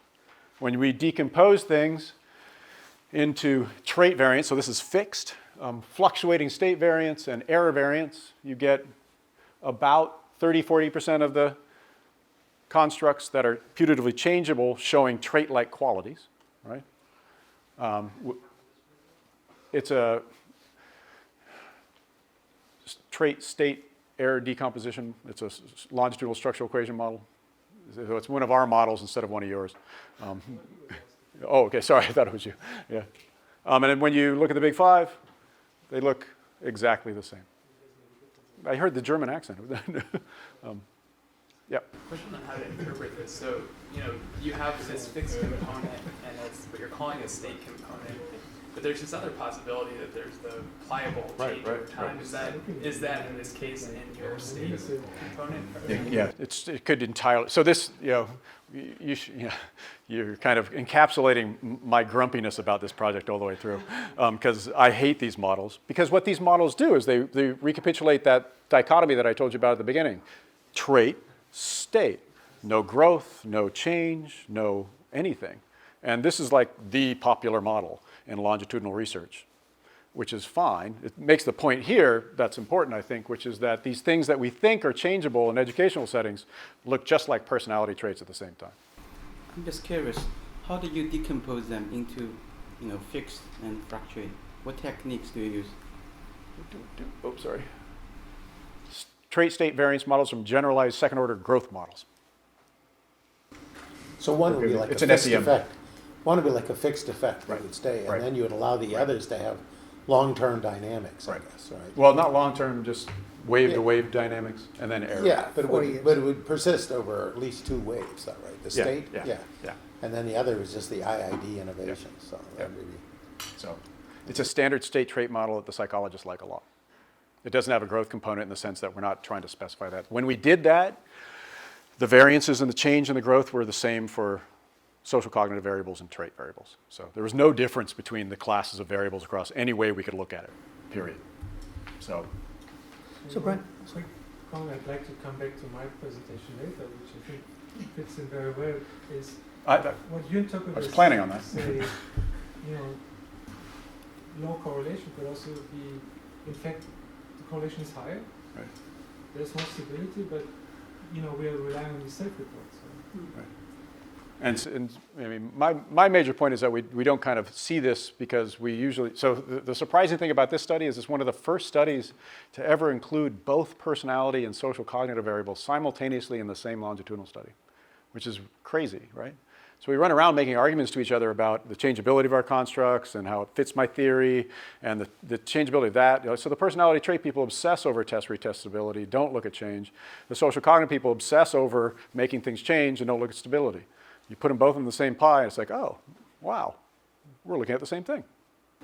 When we decompose things into trait variance, so this is fixed, fluctuating state variance and error variance, you get about 30-40% of the constructs that are putatively changeable showing trait-like qualities, right? It's a trait state error decomposition. It's a longitudinal structural equation model. So it's one of our models instead of one of yours. Oh, okay, sorry, I thought it was you. Yeah. And then when you look at the big five, they look exactly the same. I heard the German accent. Yeah. Question on how to interpret this. So, you have this fixed component, and that's what you're calling a state component. But there's this other possibility that there's the pliable change over time. Is that in this case in your state component? Yeah, it could entirely. So this, you're kind of encapsulating my grumpiness about this project all the way through, because I hate these models. Because what these models do is they recapitulate that dichotomy that I told you about at the beginning: trait, state, no growth, no change, no anything. And this is like the popular model in longitudinal research, which is fine. It makes the point here that's important, I think, which is that these things that we think are changeable in educational settings look just like personality traits at the same time. I'm just curious, how do you decompose them into, fixed and fluctuating? What techniques do you use? Oops, sorry. Trait state variance models from generalized second order growth models. So one would be like It's a an fixed SEM. effect. One would be like a fixed effect that Right. would stay, and Right. then you would allow the others to have long-term dynamics, I guess, right? Well, not long term, just wave to wave dynamics, and then error. Yeah, but it 40 would, years. but it would persist over at least 2 waves, though, right? The Yeah, state, yeah, yeah. and then the other is just the IID innovation. So Yeah. that would be. So it's a standard state trait model that the psychologists like a lot. It doesn't have a growth component in the sense that we're not trying to specify that. When we did that, the variances and the change and the growth were the same for social cognitive variables and trait variables. So there was no difference between the classes of variables across any way we could look at it, period. So Brent? Quick comment, I'd like to come back to my presentation later, which I think fits in very well, is what you interpret I was as, planning on that. say, low correlation could also be, in fact, the correlation is higher. Right. There's more stability, but we are relying on the self-reports. So. Right. And I mean, my major point is that we don't kind of see this because we usually, so the surprising thing about this study is it's one of the first studies to ever include both personality and social cognitive variables simultaneously in the same longitudinal study, which is crazy, right? So we run around making arguments to each other about the changeability of our constructs and how it fits my theory and the changeability of that. So the personality trait people obsess over test retestability, don't look at change. The social cognitive people obsess over making things change and don't look at stability. You put them both in the same pie, and it's like, oh, wow, we're looking at the same thing.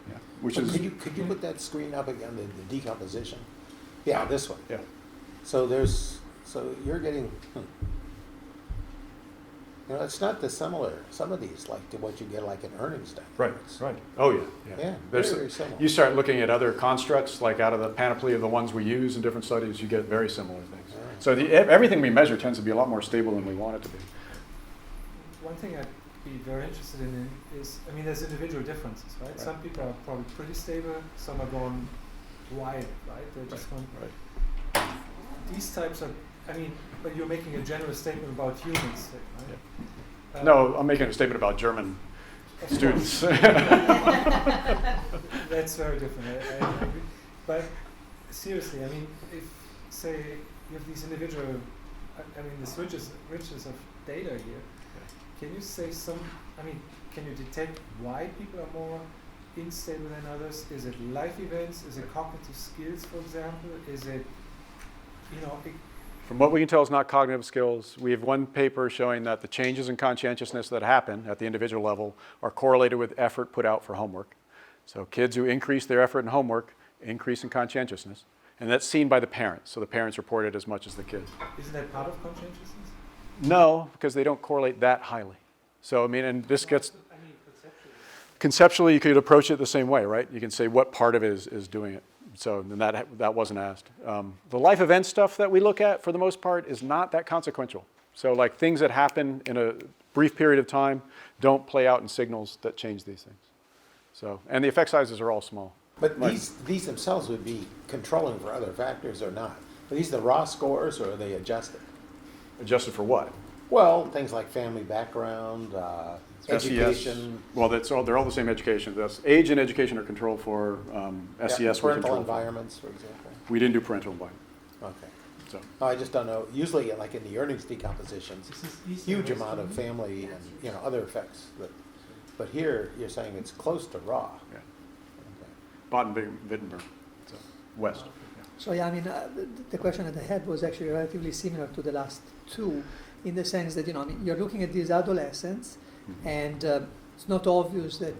Yeah. Which is Could you put that screen up again, the decomposition? Yeah, this one. Yeah. So you're getting, it's not dissimilar, some of these, like to what you get like in earnings dynamics. Right. Oh yeah. Yeah, There's very similar. You start looking at other constructs, like out of the panoply of the ones we use in different studies, you get very similar things. Yeah. So everything we measure tends to be a lot more stable than we want it to be. One thing I'd be very interested in is, there's individual differences, right? Right. Some people are probably pretty stable, some are going wild, right? They're just going. Right. These types of, but you're making a general statement about humans, right? No, I'm making a statement about German Of students. course. That's very different. I agree. But seriously, if say you have these individual, this riches of data here. Can you say can you detect why people are more unstable than others? Is it life events? Is it cognitive skills, for example? Is it, From what we can tell, it's not cognitive skills. We have one paper showing that the changes in conscientiousness that happen at the individual level are correlated with effort put out for homework. So kids who increase their effort in homework increase in conscientiousness. And that's seen by the parents. So the parents report it as much as the kids. Isn't that part of conscientiousness? No, because they don't correlate that highly. So, and this gets, conceptually, you could approach it the same way, right? You can say what part of it is doing it. So then that wasn't asked. The life event stuff that we look at, for the most part, is not that consequential. So like things that happen in a brief period of time don't play out in signals that change these things. So, and the effect sizes are all small. But these themselves would be controlling for other factors or not? Are these the raw scores or are they adjusted? Adjusted for what? Well, things like family background, education. Well, they're all the same education. That's age and education are controlled for. SES we parental control for. environments, for example. We didn't do parental environment. Okay. So I just don't know. Usually, like in the earnings decompositions, huge amount of family and other effects. But here you're saying it's close to raw. yeah, Baden-Württemberg, so west. So yeah, I mean, the question that I had was actually relatively similar to the last two, in the sense that I mean, you're looking at these adolescents, and it's not obvious that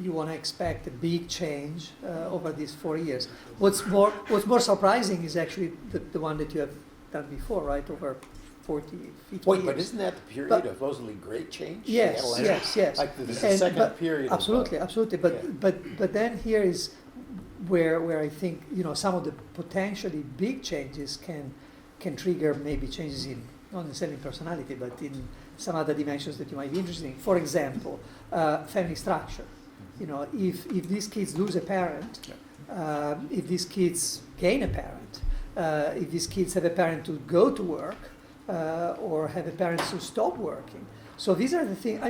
you want to expect a big change over these 4 years. What's more surprising is actually the one that you have done before, right? Over 40, 50 Wait, years. but isn't that the period of supposedly great change? Yes, The adolescence? yes. Like the second period. Absolutely, absolutely. But then here is where I think some of the potentially big changes can trigger maybe changes in not necessarily in personality, but in some other dimensions that you might be interested in. For example, family structure. If these kids lose a parent, if these kids gain a parent, if these kids have a parent to go to work, or have a parent to stop working. So these are the things.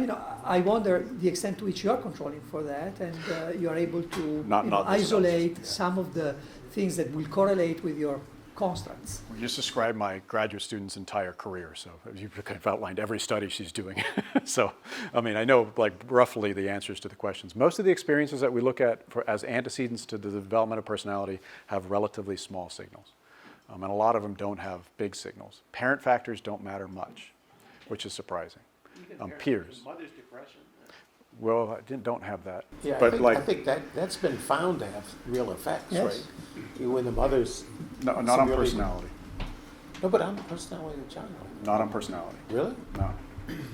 I wonder the extent to which you are controlling for that, and you are able to Not isolate some of the things that will correlate with your constants. We just described my graduate student's entire career, so you kind of outlined every study she's doing. So, I mean, I know like roughly the answers to the questions. Most of the experiences that we look at as antecedents to the development of personality have relatively small signals. And a lot of them don't have big signals. Parent factors don't matter much, which is surprising. Peers. Mother's depression. Well, I don't have that. Yeah, but I think that's been found to have real effects, Yes. right? When the mother's no, not on severely- personality. No, but on the personality of the child. Not on personality. Really? No.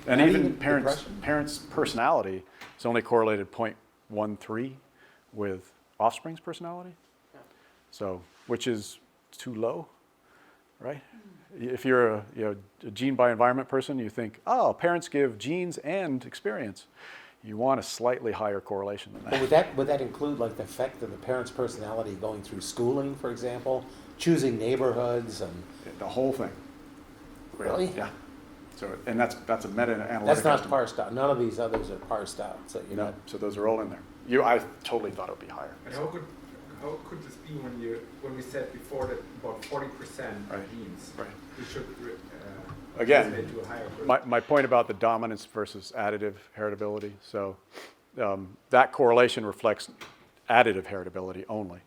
And Not even even parents' depression? personality is only correlated 0.13 with offspring's personality. So, which is too low, right? If you're a gene by environment person, you think, oh, parents give genes and experience. You want a slightly higher correlation than that. But would that include like the effect of the parent's personality going through schooling, for example, choosing neighborhoods and The whole thing. Really? Yeah. So, and that's a meta-analytic. that's not estimate. parsed out. None of these others are parsed out. So you're No, not. so those are all in there. I totally thought it would be higher. And how could this be when we said before that about 40% Right. of genes Right. we should Again, translate to a higher group? My point about the dominance versus additive heritability. So that correlation reflects additive heritability only.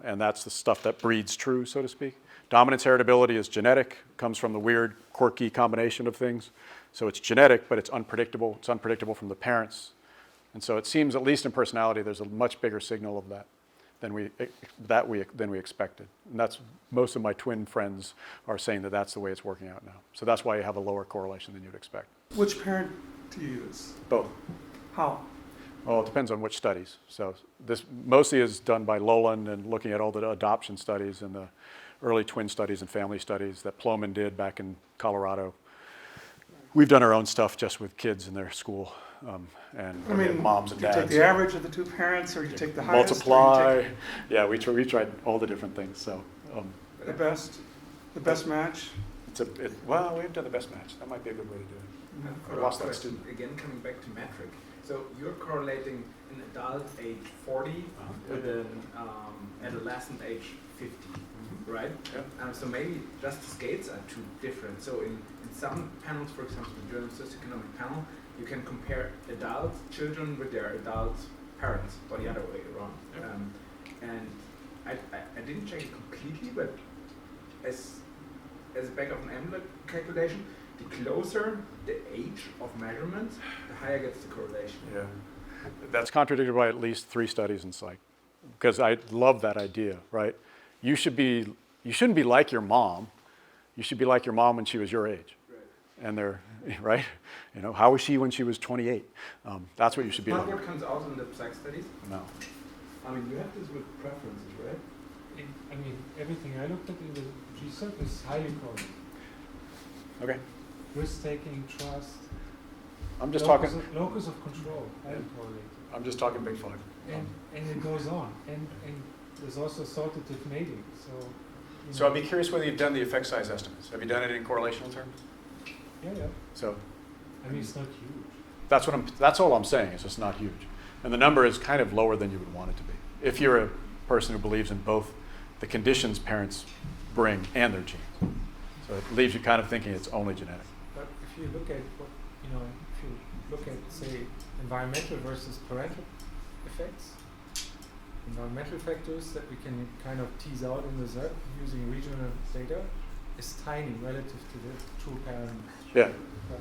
And that's the stuff that breeds true, so to speak. Dominance heritability is genetic, comes from the weird, quirky combination of things. So it's genetic, but it's unpredictable. It's unpredictable from the parents. And so it seems, at least in personality, there's a much bigger signal of that than we expected. And that's, most of my twin friends are saying that that's the way it's working out now. So that's why you have a lower correlation than you'd expect. Which parent do you use? Both. How? Well, it depends on which studies. So this mostly is done by Lolan and looking at all the adoption studies and the early twin studies and family studies that Plomin did back in Colorado. We've done our own stuff just with kids in their school and I mean, moms and you dads. take the average of the two parents, or you take the highest? Or Multiply. you take Yeah, we tried all the different things. So the best match. well, we've done the best match. That might be a good way to do it. And I for lost our that question, student. again coming back to metric. So you're correlating an adult age 40 with an adolescent age 50, right? Yep. So maybe just the scales are too different. So in some panels, for example, the German socioeconomic panel, you can compare adult children with their adult parents, or the other way around. Yep. And I didn't check it completely, but as a back of an envelope calculation, the closer the age of measurement, the higher gets the correlation. Yeah. That's contradicted by at least 3 studies in psych. Because I love that idea, right? You shouldn't be like your mom. You should be like your mom when she was your age. Right. And they're, right? How was she when she was 28? That's what you should be Not like. what comes out in the psych studies. No. I mean, you have this with preferences, right? Everything I looked at in the GSUP is highly correlated. Okay. Risk-taking, trust. I'm just locus talking. Of, locus of control, highly correlated. I'm just talking big five. And it goes on. And there's also assortative mating. So. So I'd be curious whether you've done the effect size estimates. Have you done it in correlational terms? Yeah. So. I mean, it's not huge. That's all I'm saying. Is it's not huge, and the number is kind of lower than you would want it to be if you're a person who believes in both the conditions parents bring and their genes. So it leaves you kind of thinking it's only genetic. But if you look at what if you look at say environmental versus parental effects, environmental factors that we can kind of tease out in the ZERP using regional data is tiny relative to the true parent.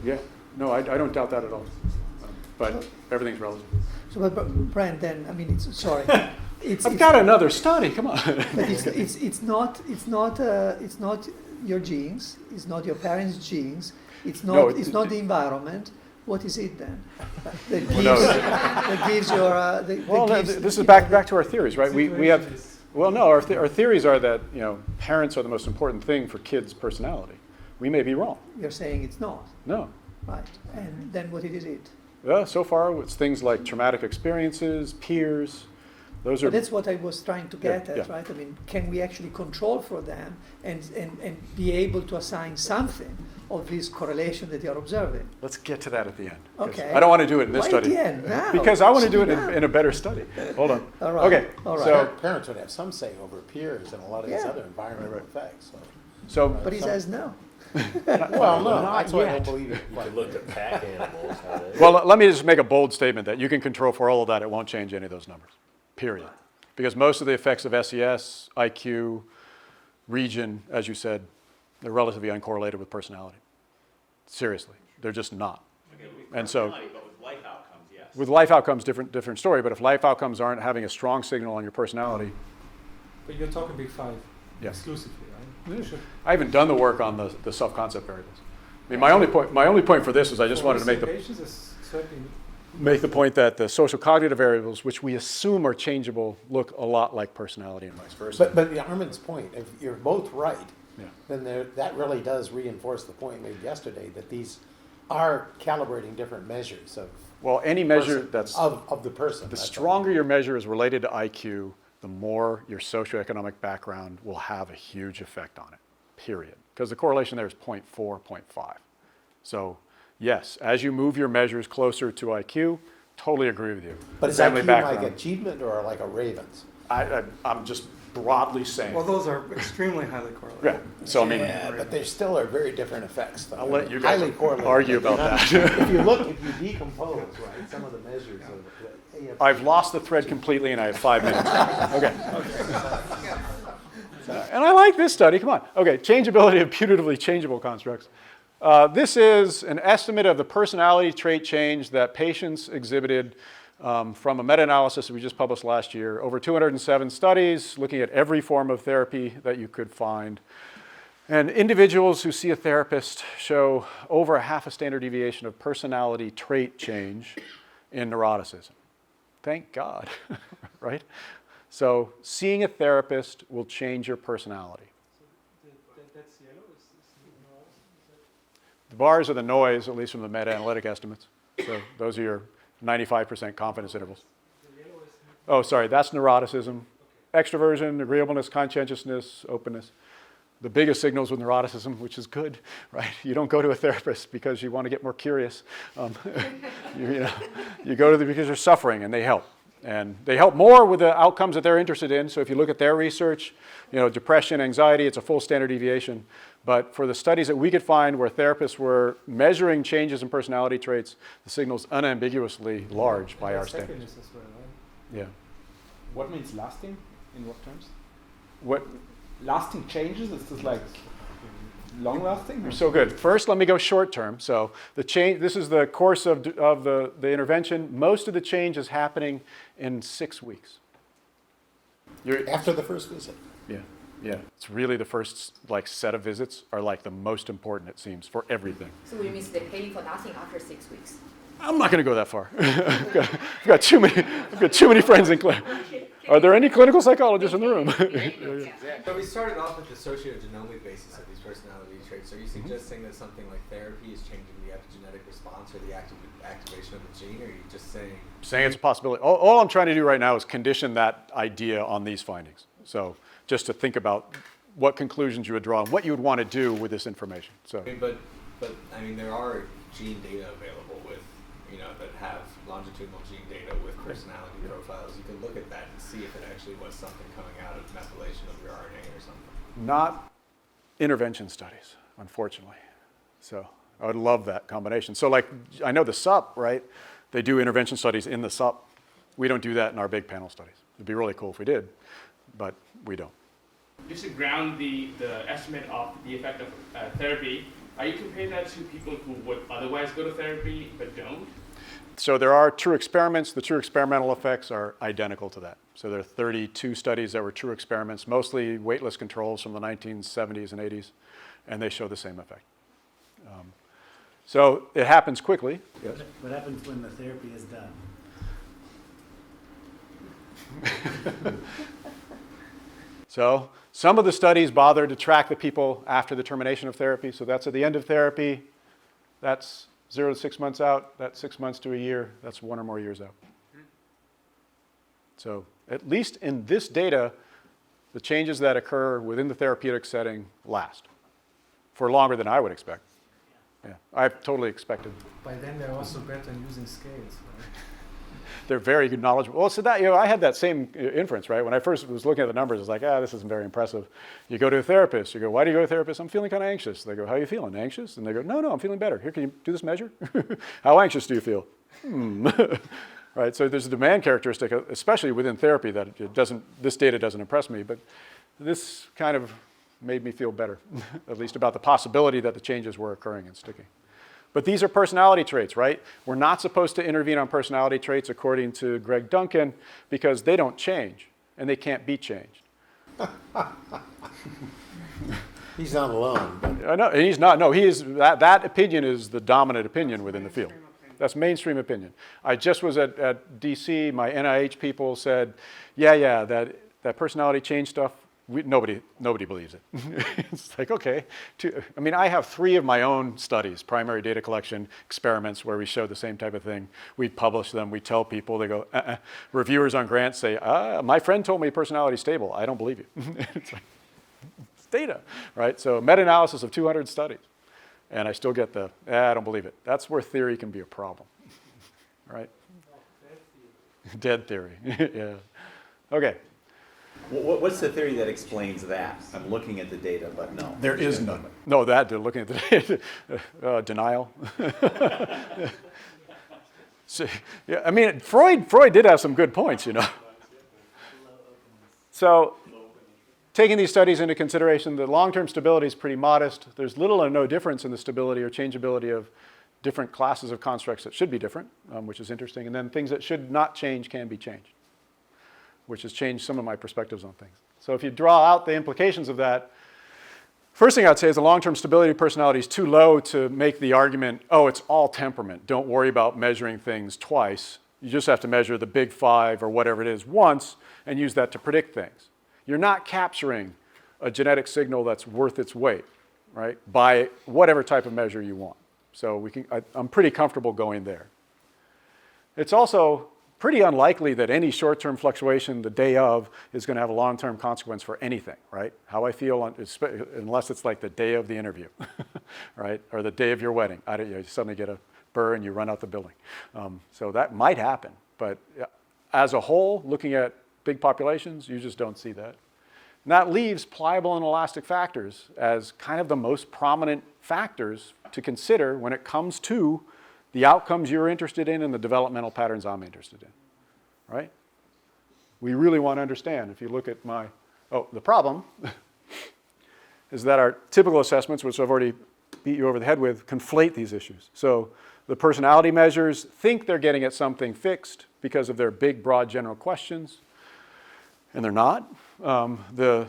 Yeah. No, I don't doubt that at all. But everything's relative. So, but Brent, then I mean, I've got another study. Come on. But it's not your genes. It's not your parents' genes. It's not the environment. What is it then? That gives your. This is back to our theories, right? We have. Well, no, our theories are that parents are the most important thing for kids' personality. We may be wrong. You're saying it's not. No. Right. And then what is it? Well, so far it's things like traumatic experiences, peers. Those are. But that's what I was trying to get at, yeah. right? I mean, can we actually control for them and be able to assign something of this correlation that you're observing? Let's get to that at the end. Okay. I don't want to do it in this Why study. at the end? Now. Because I want to do it Now. in a better study. Hold on. All right. Okay. All right. So Parents would have some say over peers and a lot of these Yeah. other environmental effects. But he says no. Well, no, that's why I don't believe it. You can look at pack animals. How they Well, let me just make a bold statement that you can control for all of that. It won't change any of those numbers, period. Because most of the effects of SES, IQ, region, as you said, they're relatively uncorrelated with personality. Seriously, they're just not. And so, but with life outcomes, yes. with life outcomes, different story. But if life outcomes aren't having a strong signal on your personality, But you're talking big five Yeah. exclusively, right? I haven't done the work on the self-concept variables. I mean, my only point for this is I just wanted to make the point that the social cognitive variables, which we assume are changeable, look a lot like personality and vice versa. But Armin's point, if you're both right, Yeah. then that really does reinforce the point made yesterday that these are calibrating different measures of Well, any measure that's of the person. the that's stronger your measure is related to IQ, the more your socioeconomic background will have a huge effect on it, period. Because the correlation there is 0.4, 0.5. So yes, as you move your measures closer to IQ, totally agree with you. But is Family IQ background. like achievement or like a Raven's? I'm just broadly saying. Well, those are extremely highly correlated. Yeah. So I mean, Yeah, but there still are very different effects. Though. I'll let you guys Highly correlated. argue about If you decompose, right, some of the measures of I've lost the thread completely, and I have 5 minutes. Okay. And I like this study. Come on. Okay. Changeability of putatively changeable constructs. This is an estimate of the personality trait change that patients exhibited from a meta-analysis that we just published last year. Over 207 studies looking at every form of therapy that you could find. And individuals who see a therapist show over a half a standard deviation of personality trait change in neuroticism. Thank God, right? So seeing a therapist will change your personality. That's yellow. The bars are the noise, at least from the meta-analytic estimates. So those are your 95% confidence intervals. Oh, sorry, that's neuroticism. Extroversion, agreeableness, conscientiousness, openness. The biggest signals with neuroticism, which is good, right? You don't go to a therapist because you want to get more curious. You go to them because you're suffering, and they help. And they help more with the outcomes that they're interested in. So if you look at their research, depression, anxiety, it's a full standard deviation. But for the studies that we could find where therapists were measuring changes in personality traits, the signal's unambiguously large by our standards. As well, right? Yeah. What means lasting? In what terms? What? Lasting changes? Is this like long lasting? You're so good. First, let me go short term. So the change. This is the course of the intervention. Most of the change is happening in 6 weeks. After the first visit. Yeah. It's really the first set of visits are the most important, it seems, for everything. So it means they pay for nothing after 6 weeks. I'm not going to go that far. I've got too many friends in clinic. Are there any clinical psychologists in the room? But we started off with the sociogenomic basis of these personality traits. Are you suggesting that something like therapy is changing the epigenetic response or the activation of the gene, or are you just saying? Saying it's a possibility. All I'm trying to do right now is condition that idea on these findings. So just to think about what conclusions you would draw and what you would want to do with this information. So, But I mean, there are gene data available with, that have longitudinal gene data with personality profiles. You can look at that and see if it actually was something coming out of methylation of your RNA or something. not intervention studies, unfortunately. So I would love that combination. So like, I know the SUP, right? They do intervention studies in the SUP. We don't do that in our big panel studies. It'd be really cool if we did, but we don't. Just to ground the estimate of the effect of therapy, are you comparing that to people who would otherwise go to therapy but don't? So there are true experiments. The true experimental effects are identical to that. So there are 32 studies that were true experiments, mostly weightless controls from the 1970s and 80s, and they show the same effect. So it happens quickly. Yes? What happens when the therapy is done? So some of the studies bother to track the people after the termination of therapy. So that's at the end of therapy. That's 0 to 6 months out. That's 6 months to a year. That's 1 or more years out. So at least in this data, the changes that occur within the therapeutic setting last for longer than I would expect. Yeah, I've totally expected. By then they're also better in using scales, right? They're very good knowledgeable. Well, so that, I had that same inference, right? When I first was looking at the numbers, I was like, this isn't very impressive. You go to a therapist. You go, why do you go to a therapist? I'm feeling kind of anxious. They go, how are you feeling? Anxious? And they go, no, I'm feeling better. Here, can you do this measure? How anxious do you feel? Right, so there's a demand characteristic, especially within therapy, that this data doesn't impress me, but this kind of made me feel better, at least about the possibility that the changes were occurring and sticking. But these are personality traits, right? We're not supposed to intervene on personality traits according to Greg Duncan because they don't change and they can't be changed. He's not alone. I know, and he's not. No, he is. That opinion is the dominant opinion within the field. That's mainstream opinion. I just was at DC. My NIH people said, yeah, that personality change stuff. Nobody believes it. It's like, okay. I have 3 of my own studies, primary data collection experiments, where we show the same type of thing. We publish them. We tell people. They go, Reviewers on grants say, my friend told me personality is stable. I don't believe you. It's like, it's data, right? So meta-analysis of 200 studies. And I still get I don't believe it. That's where theory can be a problem, right? Dead theory. Yeah. Okay. What's the theory that explains that? I'm looking at the data, but no. There is none. No, they're looking at the data. Denial. So, yeah, Freud did have some good points, So taking these studies into consideration, the long-term stability is pretty modest. There's little or no difference in the stability or changeability of different classes of constructs that should be different, which is interesting. And then things that should not change can be changed, which has changed some of my perspectives on things. So if you draw out the implications of that, first thing I'd say is the long-term stability of personality is too low to make the argument, it's all temperament. Don't worry about measuring things twice. You just have to measure the big 5 or whatever it is once and use that to predict things. You're not capturing a genetic signal that's worth its weight, right, by whatever type of measure you want. So I'm pretty comfortable going there. It's also pretty unlikely that any short-term fluctuation the day of is going to have a long-term consequence for anything, right? How I feel, unless it's like the day of the interview, right? Or the day of your wedding. You suddenly get a burr and you run out the building. So that might happen. But as a whole, looking at big populations, you just don't see that. And that leaves pliable and elastic factors as kind of the most prominent factors to consider when it comes to the outcomes you're interested in and the developmental patterns I'm interested in, right? We really want to understand. If you look at the problem is that our typical assessments, which I've already beat you over the head with, conflate these issues. So the personality measures think they're getting at something fixed because of their big, broad, general questions, and they're not. The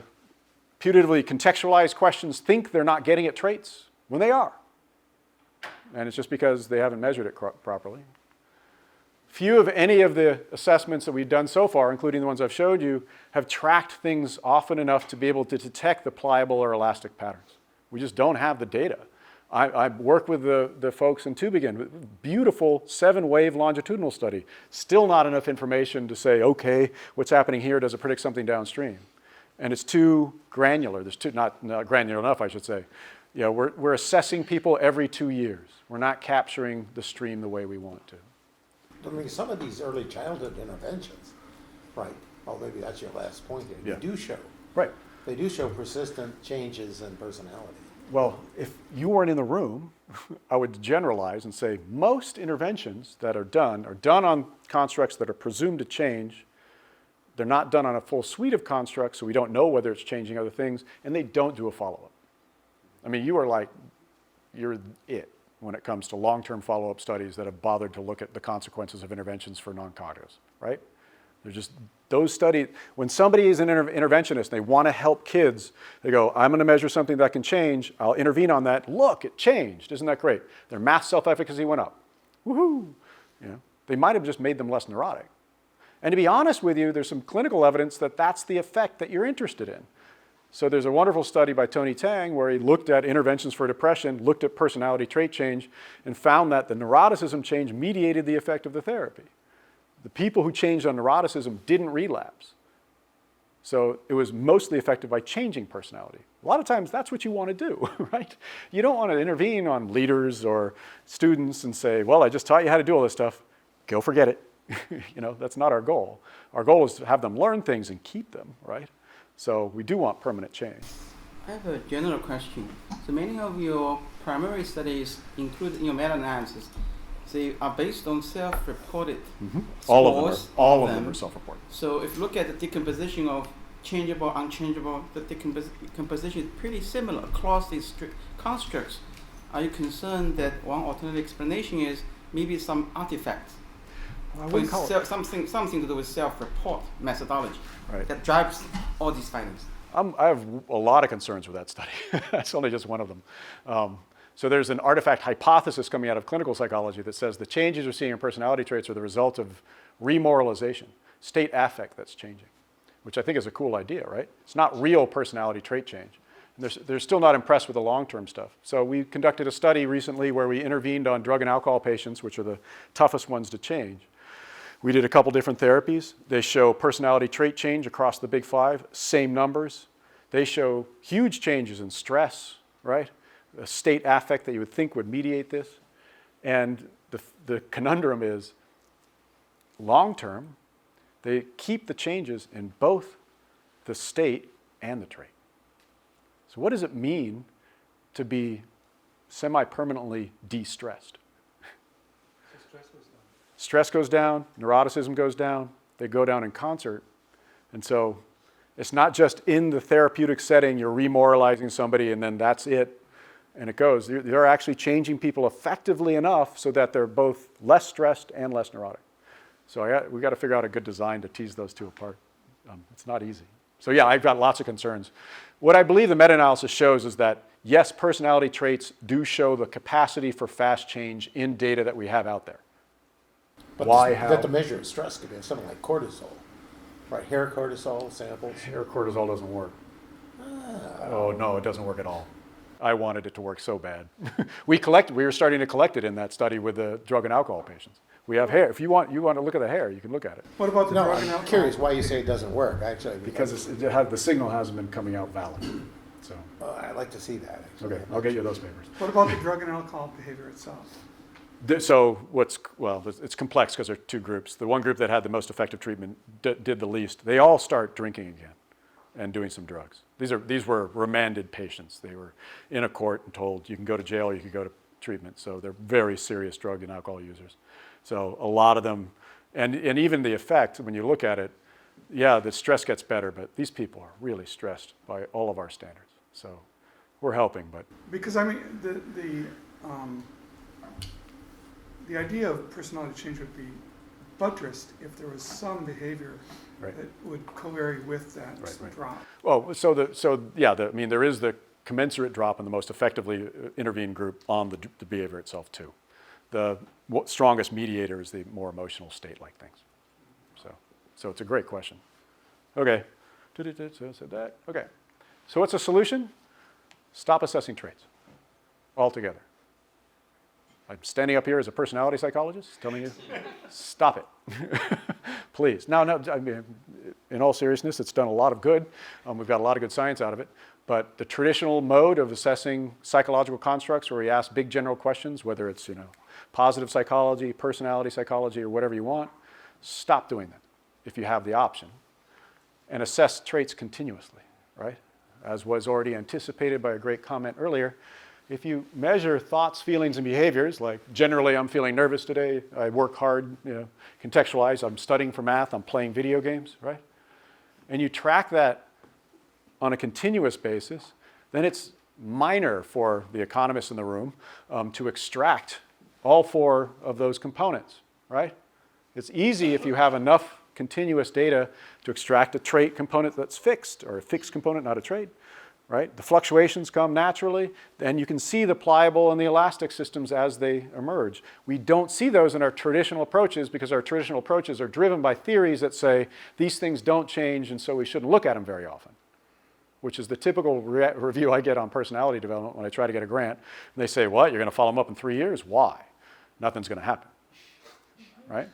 putatively contextualized questions think they're not getting at traits when they are. And it's just because they haven't measured it properly. few of any of the assessments that we've done so far, including the ones I've showed you, have tracked things often enough to be able to detect the pliable or elastic patterns. We just don't have the data. I work with the folks in Tübingen, beautiful 7-wave longitudinal study. Still not enough information to say, okay, what's happening here? Does it predict something downstream? And it's too granular. There's not granular enough, I should say. You know, we're assessing people every 2 years. We're not capturing the stream the way we want to. I mean, some of these early childhood interventions, right? Well, maybe that's your last point here. Yeah. They do show. Right. They do show persistent changes in personality. Well, if you weren't in the room, I would generalize and say most interventions that are done on constructs that are presumed to change. They're not done on a full suite of constructs, so we don't know whether it's changing other things, and they don't do a follow-up. I mean, you're it when it comes to long-term follow-up studies that have bothered to look at the consequences of interventions for non-cognitives, right? They're just, those studies, when somebody is an interventionist, they want to help kids, they go, I'm going to measure something that can change, I'll intervene on that, look, it changed, isn't that great? Their math self-efficacy went up, woohoo! You know, they might have just made them less neurotic. And to be honest with you, there's some clinical evidence that that's the effect that you're interested in. So there's a wonderful study by Tony Tang where he looked at interventions for depression, looked at personality trait change, and found that the neuroticism change mediated the effect of the therapy. The people who changed on neuroticism didn't relapse. So it was mostly effective by changing personality. A lot of times that's what you want to do, right? You don't want to intervene on leaders or students and say, well, I just taught you how to do all this stuff. Go forget it. You know, that's not our goal. Our goal is to have them learn things and keep them, right? So we do want permanent change. I have a general question. So many of your primary studies, including your meta-analysis, they are based on self-reported scores. All of them are self-reported. So if you look at the decomposition of changeable, unchangeable, the decomposition is pretty similar across these constructs. Are you concerned that one alternative explanation is maybe some artifacts? Something to do with self-report methodology that drives all these findings. I have a lot of concerns with that study. That's only just one of them. So there's an artifact hypothesis coming out of clinical psychology that says the changes we're seeing in personality traits are the result of remoralization, state affect that's changing, which I think is a cool idea, right? It's not real personality trait change. And they're still not impressed with the long-term stuff. So we conducted a study recently where we intervened on drug and alcohol patients, which are the toughest ones to change. We did a couple different therapies. They show personality trait change across the big five, same numbers. They show huge changes in stress, right? A state affect that you would think would mediate this. And the conundrum is, long-term, they keep the changes in both the state and the trait. So what does it mean to be semi-permanently de-stressed? Stress goes down, neuroticism goes down, they go down in concert. And so it's not just in the therapeutic setting, you're remoralizing somebody and then that's it, and it goes. They're actually changing people effectively enough so that they're both less stressed and less neurotic. So we got to figure out a good design to tease those two apart. It's not easy. So yeah, I've got lots of concerns. What I believe the meta-analysis shows is that, yes, personality traits do show the capacity for fast change in data that we have out there. But Why, how? That the measure of stress could be something like cortisol, right? Hair cortisol samples. Hair cortisol doesn't work. Oh, no, it doesn't work at all. I wanted it to work so bad. We were starting to collect it in that study with the drug and alcohol patients. We have hair. If you want to look at the hair, you can look at it. What about the drug and alcohol? I'm curious why you say it doesn't work, actually. Because the signal hasn't been coming out valid. So. I'd like to see that, actually. Okay, I'll get you those papers. What about the drug and alcohol behavior itself? So it's complex because there are two groups. The one group that had the most effective treatment did the least. They all start drinking again and doing some drugs. These were remanded patients. They were in a court and told you can go to jail or you can go to treatment. So they're very serious drug and alcohol users. So a lot of them, and even the effect, when you look at it, yeah, the stress gets better, but these people are really stressed by all of our standards. So we're helping, but. Because I mean, the idea of personality change would be buttressed if there was some behavior that would co-vary with that drop. Well, there is the commensurate drop in the most effectively intervened group on the behavior itself too. the strongest mediator is the more emotional state-like things. So it's a great question. Okay. Okay. So what's the solution? Stop assessing traits altogether. I'm standing up here as a personality psychologist telling you, stop it. Please. Now, no, I mean, in all seriousness, it's done a lot of good. We've got a lot of good science out of it. But the traditional mode of assessing psychological constructs, where we ask big general questions, whether it's positive psychology, personality psychology, or whatever you want, stop doing that if you have the option, and assess traits continuously, right? As was already anticipated by a great comment earlier, if you measure thoughts, feelings, and behaviors, like generally I'm feeling nervous today, I work hard, contextualize, I'm studying for math, I'm playing video games, right? And you track that on a continuous basis, then it's minor for the economists in the room to extract all 4 of those components, right? It's easy if you have enough continuous data to extract a trait component that's fixed, or a fixed component, not a trait, right? The fluctuations come naturally, then you can see the pliable and the elastic systems as they emerge. We don't see those in our traditional approaches because our traditional approaches are driven by theories that say these things don't change and so we shouldn't look at them very often, which is the typical review I get on personality development when I try to get a grant. And they say, what, you're going to follow them up in 3 years? Why? Nothing's going to happen, right?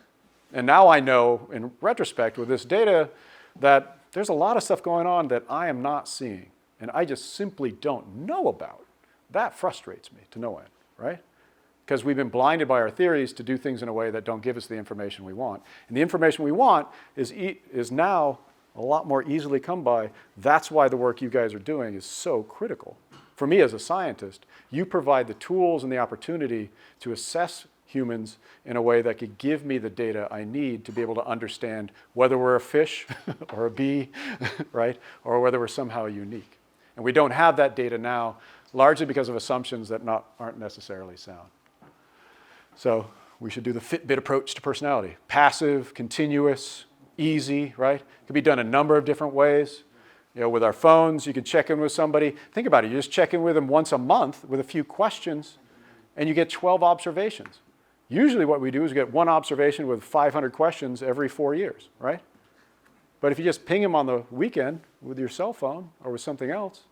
And now I know, in retrospect, with this data, that there's a lot of stuff going on that I am not seeing, and I just simply don't know about. That frustrates me to no end, right? Because we've been blinded by our theories to do things in a way that don't give us the information we want. And the information we want is now a lot more easily come by. That's why the work you guys are doing is so critical. For me as a scientist, you provide the tools and the opportunity to assess humans in a way that could give me the data I need to be able to understand whether we're a fish or a bee, right? Or whether we're somehow unique. And we don't have that data now, largely because of assumptions that aren't necessarily sound. So we should do the Fitbit approach to personality. Passive, continuous, easy, right? It can be done a number of different ways. With our phones, you can check in with somebody. Think about it. You just check in with them once a month with a few questions, and you get 12 observations. Usually what we do is get 1 observation with 500 questions every 4 years, right? But if you just ping them on the weekend with your cell phone or with something else,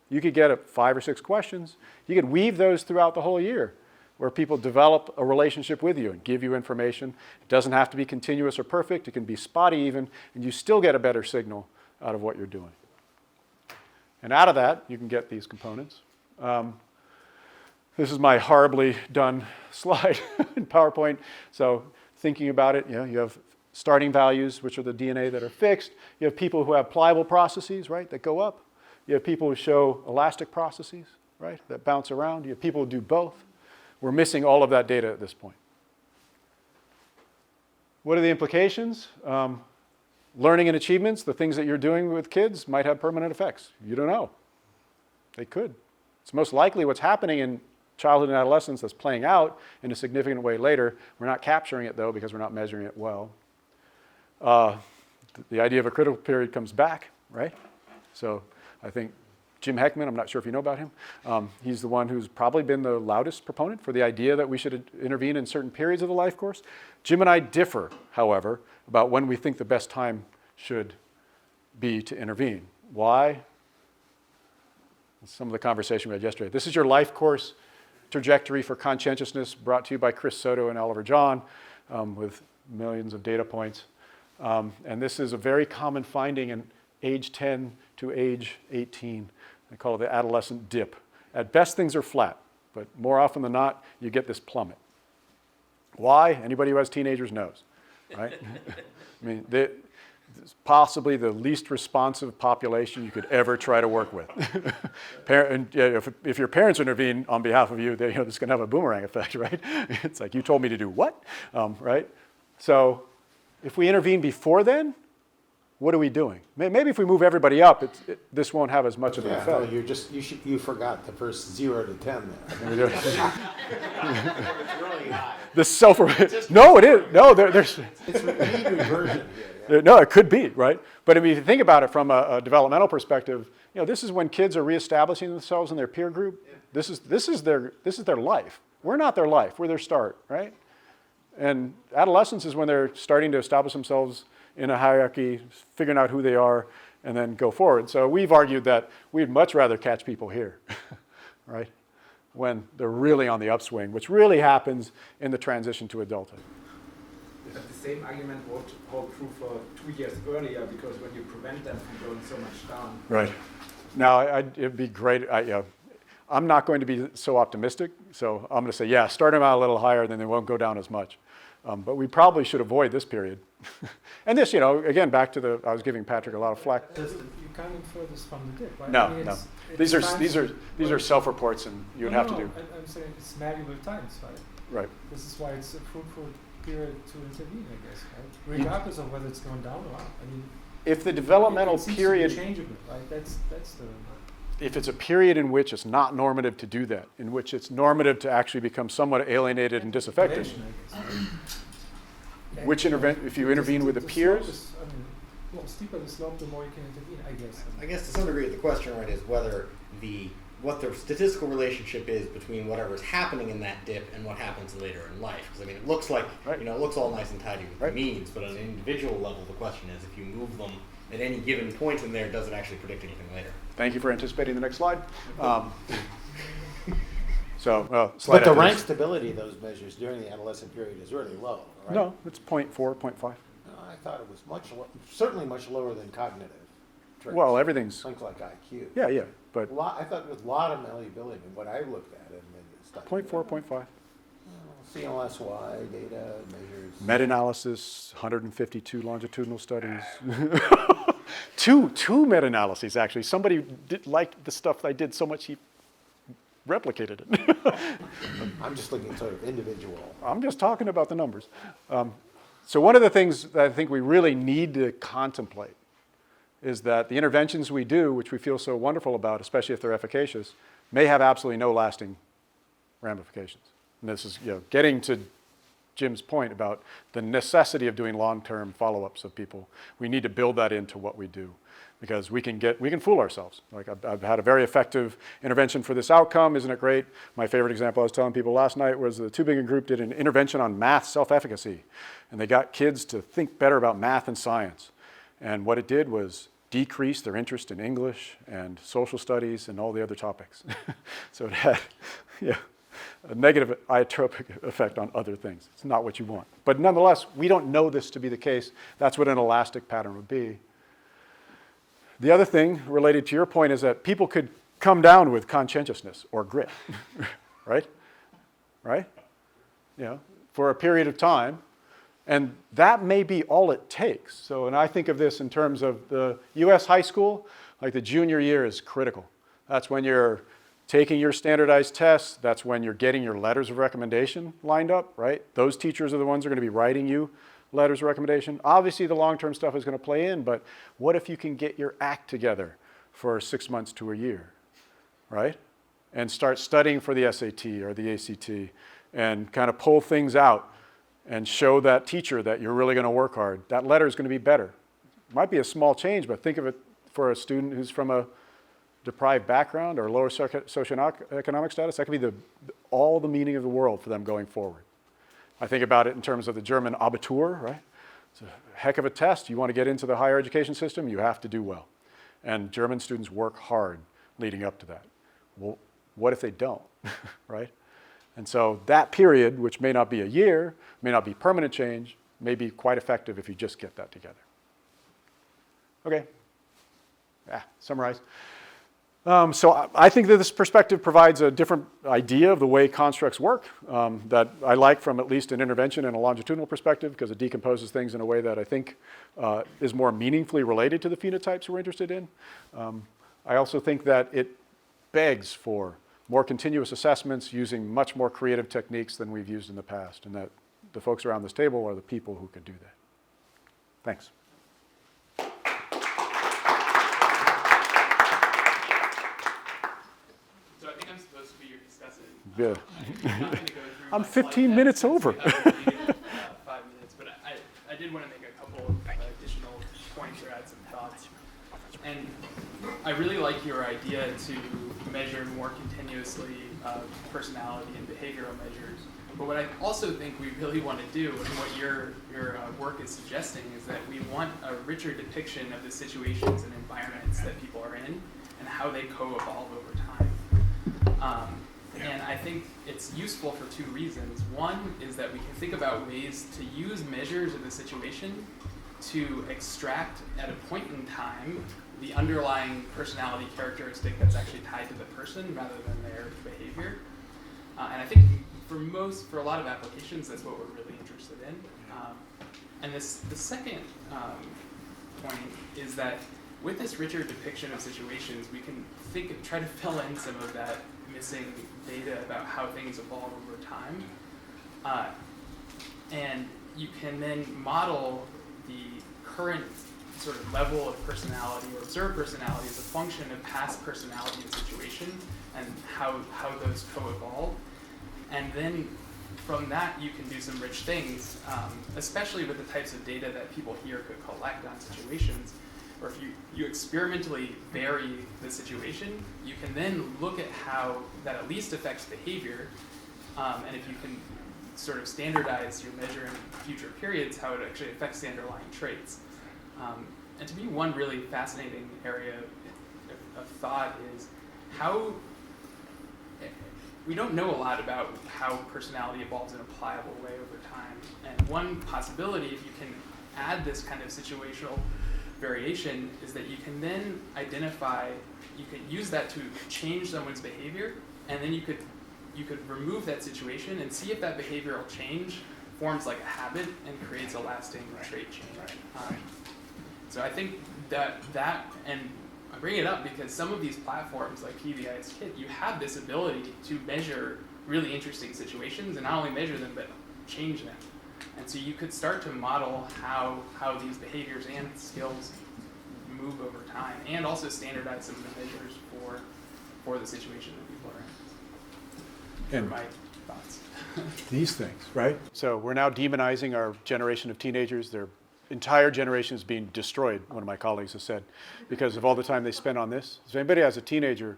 you could get 5 or 6 questions. You could weave those throughout the whole year, where people develop a relationship with you and give you information. It doesn't have to be continuous or perfect. It can be spotty even, and you still get a better signal out of what you're doing. And out of that, you can get these components. This is my horribly done slide in PowerPoint. So thinking about it, you have starting values, which are the DNA that are fixed. You have people who have pliable processes, right, that go up. You have people who show elastic processes, right, that bounce around. You have people who do both. We're missing all of that data at this point. What are the implications? Learning and achievements, the things that you're doing with kids might have permanent effects. You don't know. They could. It's most likely what's happening in childhood and adolescence that's playing out in a significant way later. We're not capturing it, though, because we're not measuring it well. The idea of a critical period comes back, right? So I think Jim Heckman, I'm not sure if you know about him, he's the one who's probably been the loudest proponent for the idea that we should intervene in certain periods of the life course. Jim and I differ, however, about when we think the best time should be to intervene. Why? Some of the conversation we had yesterday. This is your life course trajectory for conscientiousness, brought to you by Chris Soto and Oliver John, with millions of data points. And this is a very common finding in age 10 to age 18. They call it the adolescent dip. At best, things are flat, but more often than not, you get this plummet. Why? Anybody who has teenagers knows, right? I mean, it's possibly the least responsive population you could ever try to work with. If your parents intervene on behalf of you, this is going to have a boomerang effect, right? It's like, you told me to do what, right? So if we intervene before then, what are we doing? Maybe if we move everybody up, this won't have as much of an effect. No, you forgot the first 0 to 10 there. It's really high. The self. No, it is. No, there's. It's mean reversion. No, it could be, right? But if you think about it from a developmental perspective, this is when kids are reestablishing themselves in their peer group. This is their life, We're not their life, we're their start, right? And adolescence is when they're starting to establish themselves in a hierarchy, figuring out who they are, and then go forward. So we've argued that we'd much rather catch people here, right? When they're really on the upswing, which really happens in the transition to adulthood. But the same argument would hold true for 2 years earlier, because when you prevent them from going so much down. Right. Now, it'd be great. I'm not going to be so optimistic, so I'm going to say, yeah, start them out a little higher, then they won't go down as much. But we probably should avoid this period. And this, again, back to I was giving Patrick a lot of flack. You can't infer this from the dip, right? No, I mean, no. it's These are self-reports, and you would have to do. I'm saying it's malleable times, right? Right. This is why it's a fruitful period to intervene, I guess, right? Regardless of whether it's going down or up. I mean, if the developmental it seems period, to be changeable, right? That's the. If it's a period in which it's not normative to do that, in which it's normative to actually become somewhat alienated and disaffected, which if you intervene with the peers. The steeper the slope, the more you can intervene, I guess. I guess to some degree the question, right, is whether what the statistical relationship is between whatever's happening in that dip and what happens later in life. Because I mean, it looks like it looks all nice and tidy with the means, but on an individual level, the question is if you move them at any given point in there, does it actually predict anything later? Thank you for anticipating the next slide. But the rank stability of those measures during the adolescent period is really low, right? No, it's 0.4, 0.5. I thought it was certainly much lower than cognitive traits. Well, everything's things like IQ. Yeah, but I thought with a lot of malleability. What I looked at in the study. 0.4, 0.5. CLSY data measures. Meta-analysis, 152 longitudinal studies. two meta-analyses actually. Somebody liked the stuff I did so much he replicated it. I'm just looking sort of individual. I'm just talking about the numbers. So one of the things that I think we really need to contemplate is that the interventions we do, which we feel so wonderful about, especially if they're efficacious, may have absolutely no lasting ramifications. And this is getting to Jim's point about the necessity of doing long-term follow-ups of people. We need to build that into what we do, because we can fool ourselves. Like I've had a very effective intervention for this outcome, isn't it great? My favorite example I was telling people last night was the Tübingen group did an intervention on math self-efficacy, and they got kids to think better about math and science. And what it did was decrease their interest in English and social studies and all the other topics. So it had a negative iotropic effect on other things. It's not what you want. But nonetheless, we don't know this to be the case. That's what an elastic pattern would be. The other thing related to your point is that people could come down with conscientiousness or grit, right? Right? For a period of time. And that may be all it takes. So, and I think of this in terms of the US high school, like the junior year is critical. That's when you're taking your standardized tests. That's when you're getting your letters of recommendation lined up, right? Those teachers are the ones who are going to be writing you letters of recommendation. Obviously, the long-term stuff is going to play in, but what if you can get your act together for 6 months to a year, right? And start studying for the SAT or the ACT and kind of pull things out and show that teacher that you're really going to work hard. That letter is going to be better. It might be a small change, but think of it for a student who's from a deprived background or lower socioeconomic status. That could be all the meaning of the world for them going forward. I think about it in terms of the German Abitur, right? It's a heck of a test. You want to get into the higher education system, you have to do well. And German students work hard leading up to that. Well, what if they don't, right? And so that period, which may not be a year, may not be permanent change, may be quite effective if you just get that together. Okay. Summarize. So I think that this perspective provides a different idea of the way constructs work that I like from at least an intervention and a longitudinal perspective, because it decomposes things in a way that I think is more meaningfully related to the phenotypes we're interested in. I also think that it begs for more continuous assessments using much more creative techniques than we've used in the past, and that the folks around this table are the people who could do that. Thanks. So I think I'm supposed to be your discussant. Yeah. I'm not going to go through I'm my 15 slide minutes deck over. since we haven't completed, 5 minutes, but I did want to make a couple of additional points or add some thoughts. And I really like your idea to measure more continuously personality and behavioral measures. But what I also think we really want to do, and what your work is suggesting, is that we want a richer depiction of the situations and environments that people are in and how they co-evolve over time. And I think it's useful for two reasons. One is that we can think about ways to use measures of the situation to extract at a point in time the underlying personality characteristic that's actually tied to the person rather than their behavior. And I think for a lot of applications, that's what we're really interested in. And the second point is that with this richer depiction of situations, we can try to fill in some of that missing data about how things evolve over time. And you can then model the current sort of level of personality or observed personality as a function of past personality and situation and how those co-evolve. And then from that, you can do some rich things, especially with the types of data that people here could collect on situations. Or if you experimentally vary the situation, you can then look at how that at least affects behavior. And if you can sort of standardize your measure in future periods, how it actually affects the underlying traits. And to me, one really fascinating area of thought is how we don't know a lot about how personality evolves in a pliable way over time. And one possibility, if you can add this kind of situational variation, is that you can then identify, you could use that to change someone's behavior, and then you could remove that situation and see if that behavioral change forms like a habit and creates a lasting trait change. So I think that and I bring it up because some of these platforms like PBI's Kit, you have this ability to measure really interesting situations, and not only measure them, but change them. And so you could start to model how these behaviors and skills move over time, and also standardize some of the measures for the situation that people are in. And my thoughts. These things, right? So we're now demonizing our generation of teenagers. Their entire generation is being destroyed, one of my colleagues has said, because of all the time they spend on this. If anybody has a teenager,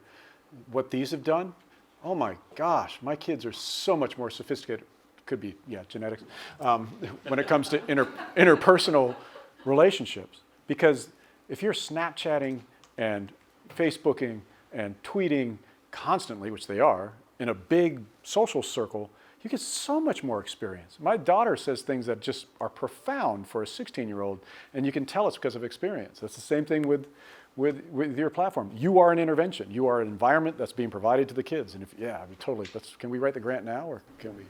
what these have done, oh my gosh, my kids are so much more sophisticated. Could be, genetics, when it comes to interpersonal relationships. Because if you're Snapchatting and Facebooking and tweeting constantly, which they are, in a big social circle, you get so much more experience. My daughter says things that just are profound for a 16-year-old, and you can tell it's because of experience. That's the same thing with your platform. You are an intervention. You are an environment that's being provided to the kids. And if, totally, can we write the grant now, or can we?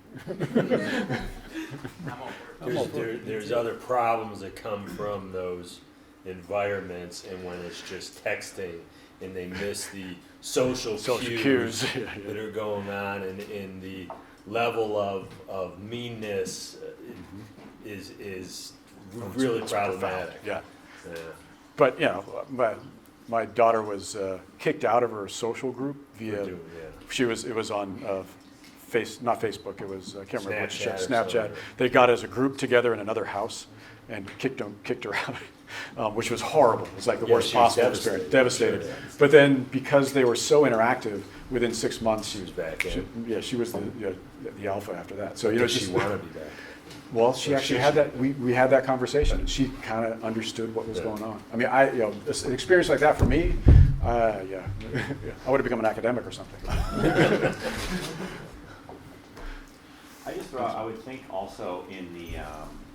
There's other problems that come from those environments, and when it's just texting, and they miss the social cues that are going on, and the level of meanness is really problematic. Yeah. But my daughter was kicked out of her social group via. It was on not Facebook. It was I can't remember which Snapchat. They got as a group together in another house and kicked her out, which was horrible. It was like the worst possible experience. Devastated. Sure. But then because they were so interactive, within 6 months she was back. She was the alpha after that. So did she want to be back? Well, she actually had that. We had that conversation, and she kind of understood what was going on. I mean, an experience like that for me, I would have become an academic or something. I would think also in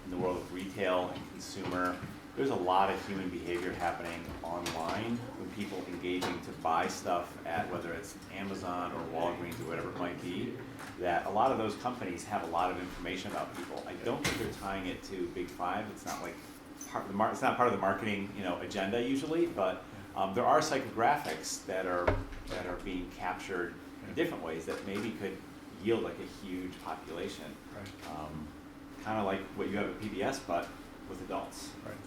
the world of retail and consumer, there's a lot of human behavior happening online with people engaging to buy stuff at whether it's Amazon or Walgreens or whatever it might be, that a lot of those companies have a lot of information about people. I don't think they're tying it to Big Five. It's not like it's not part of the marketing agenda usually, but there are psychographics that are being captured in different ways that maybe could yield like a huge population. Right. Kind of like what you have at PBS, but with adults. Right.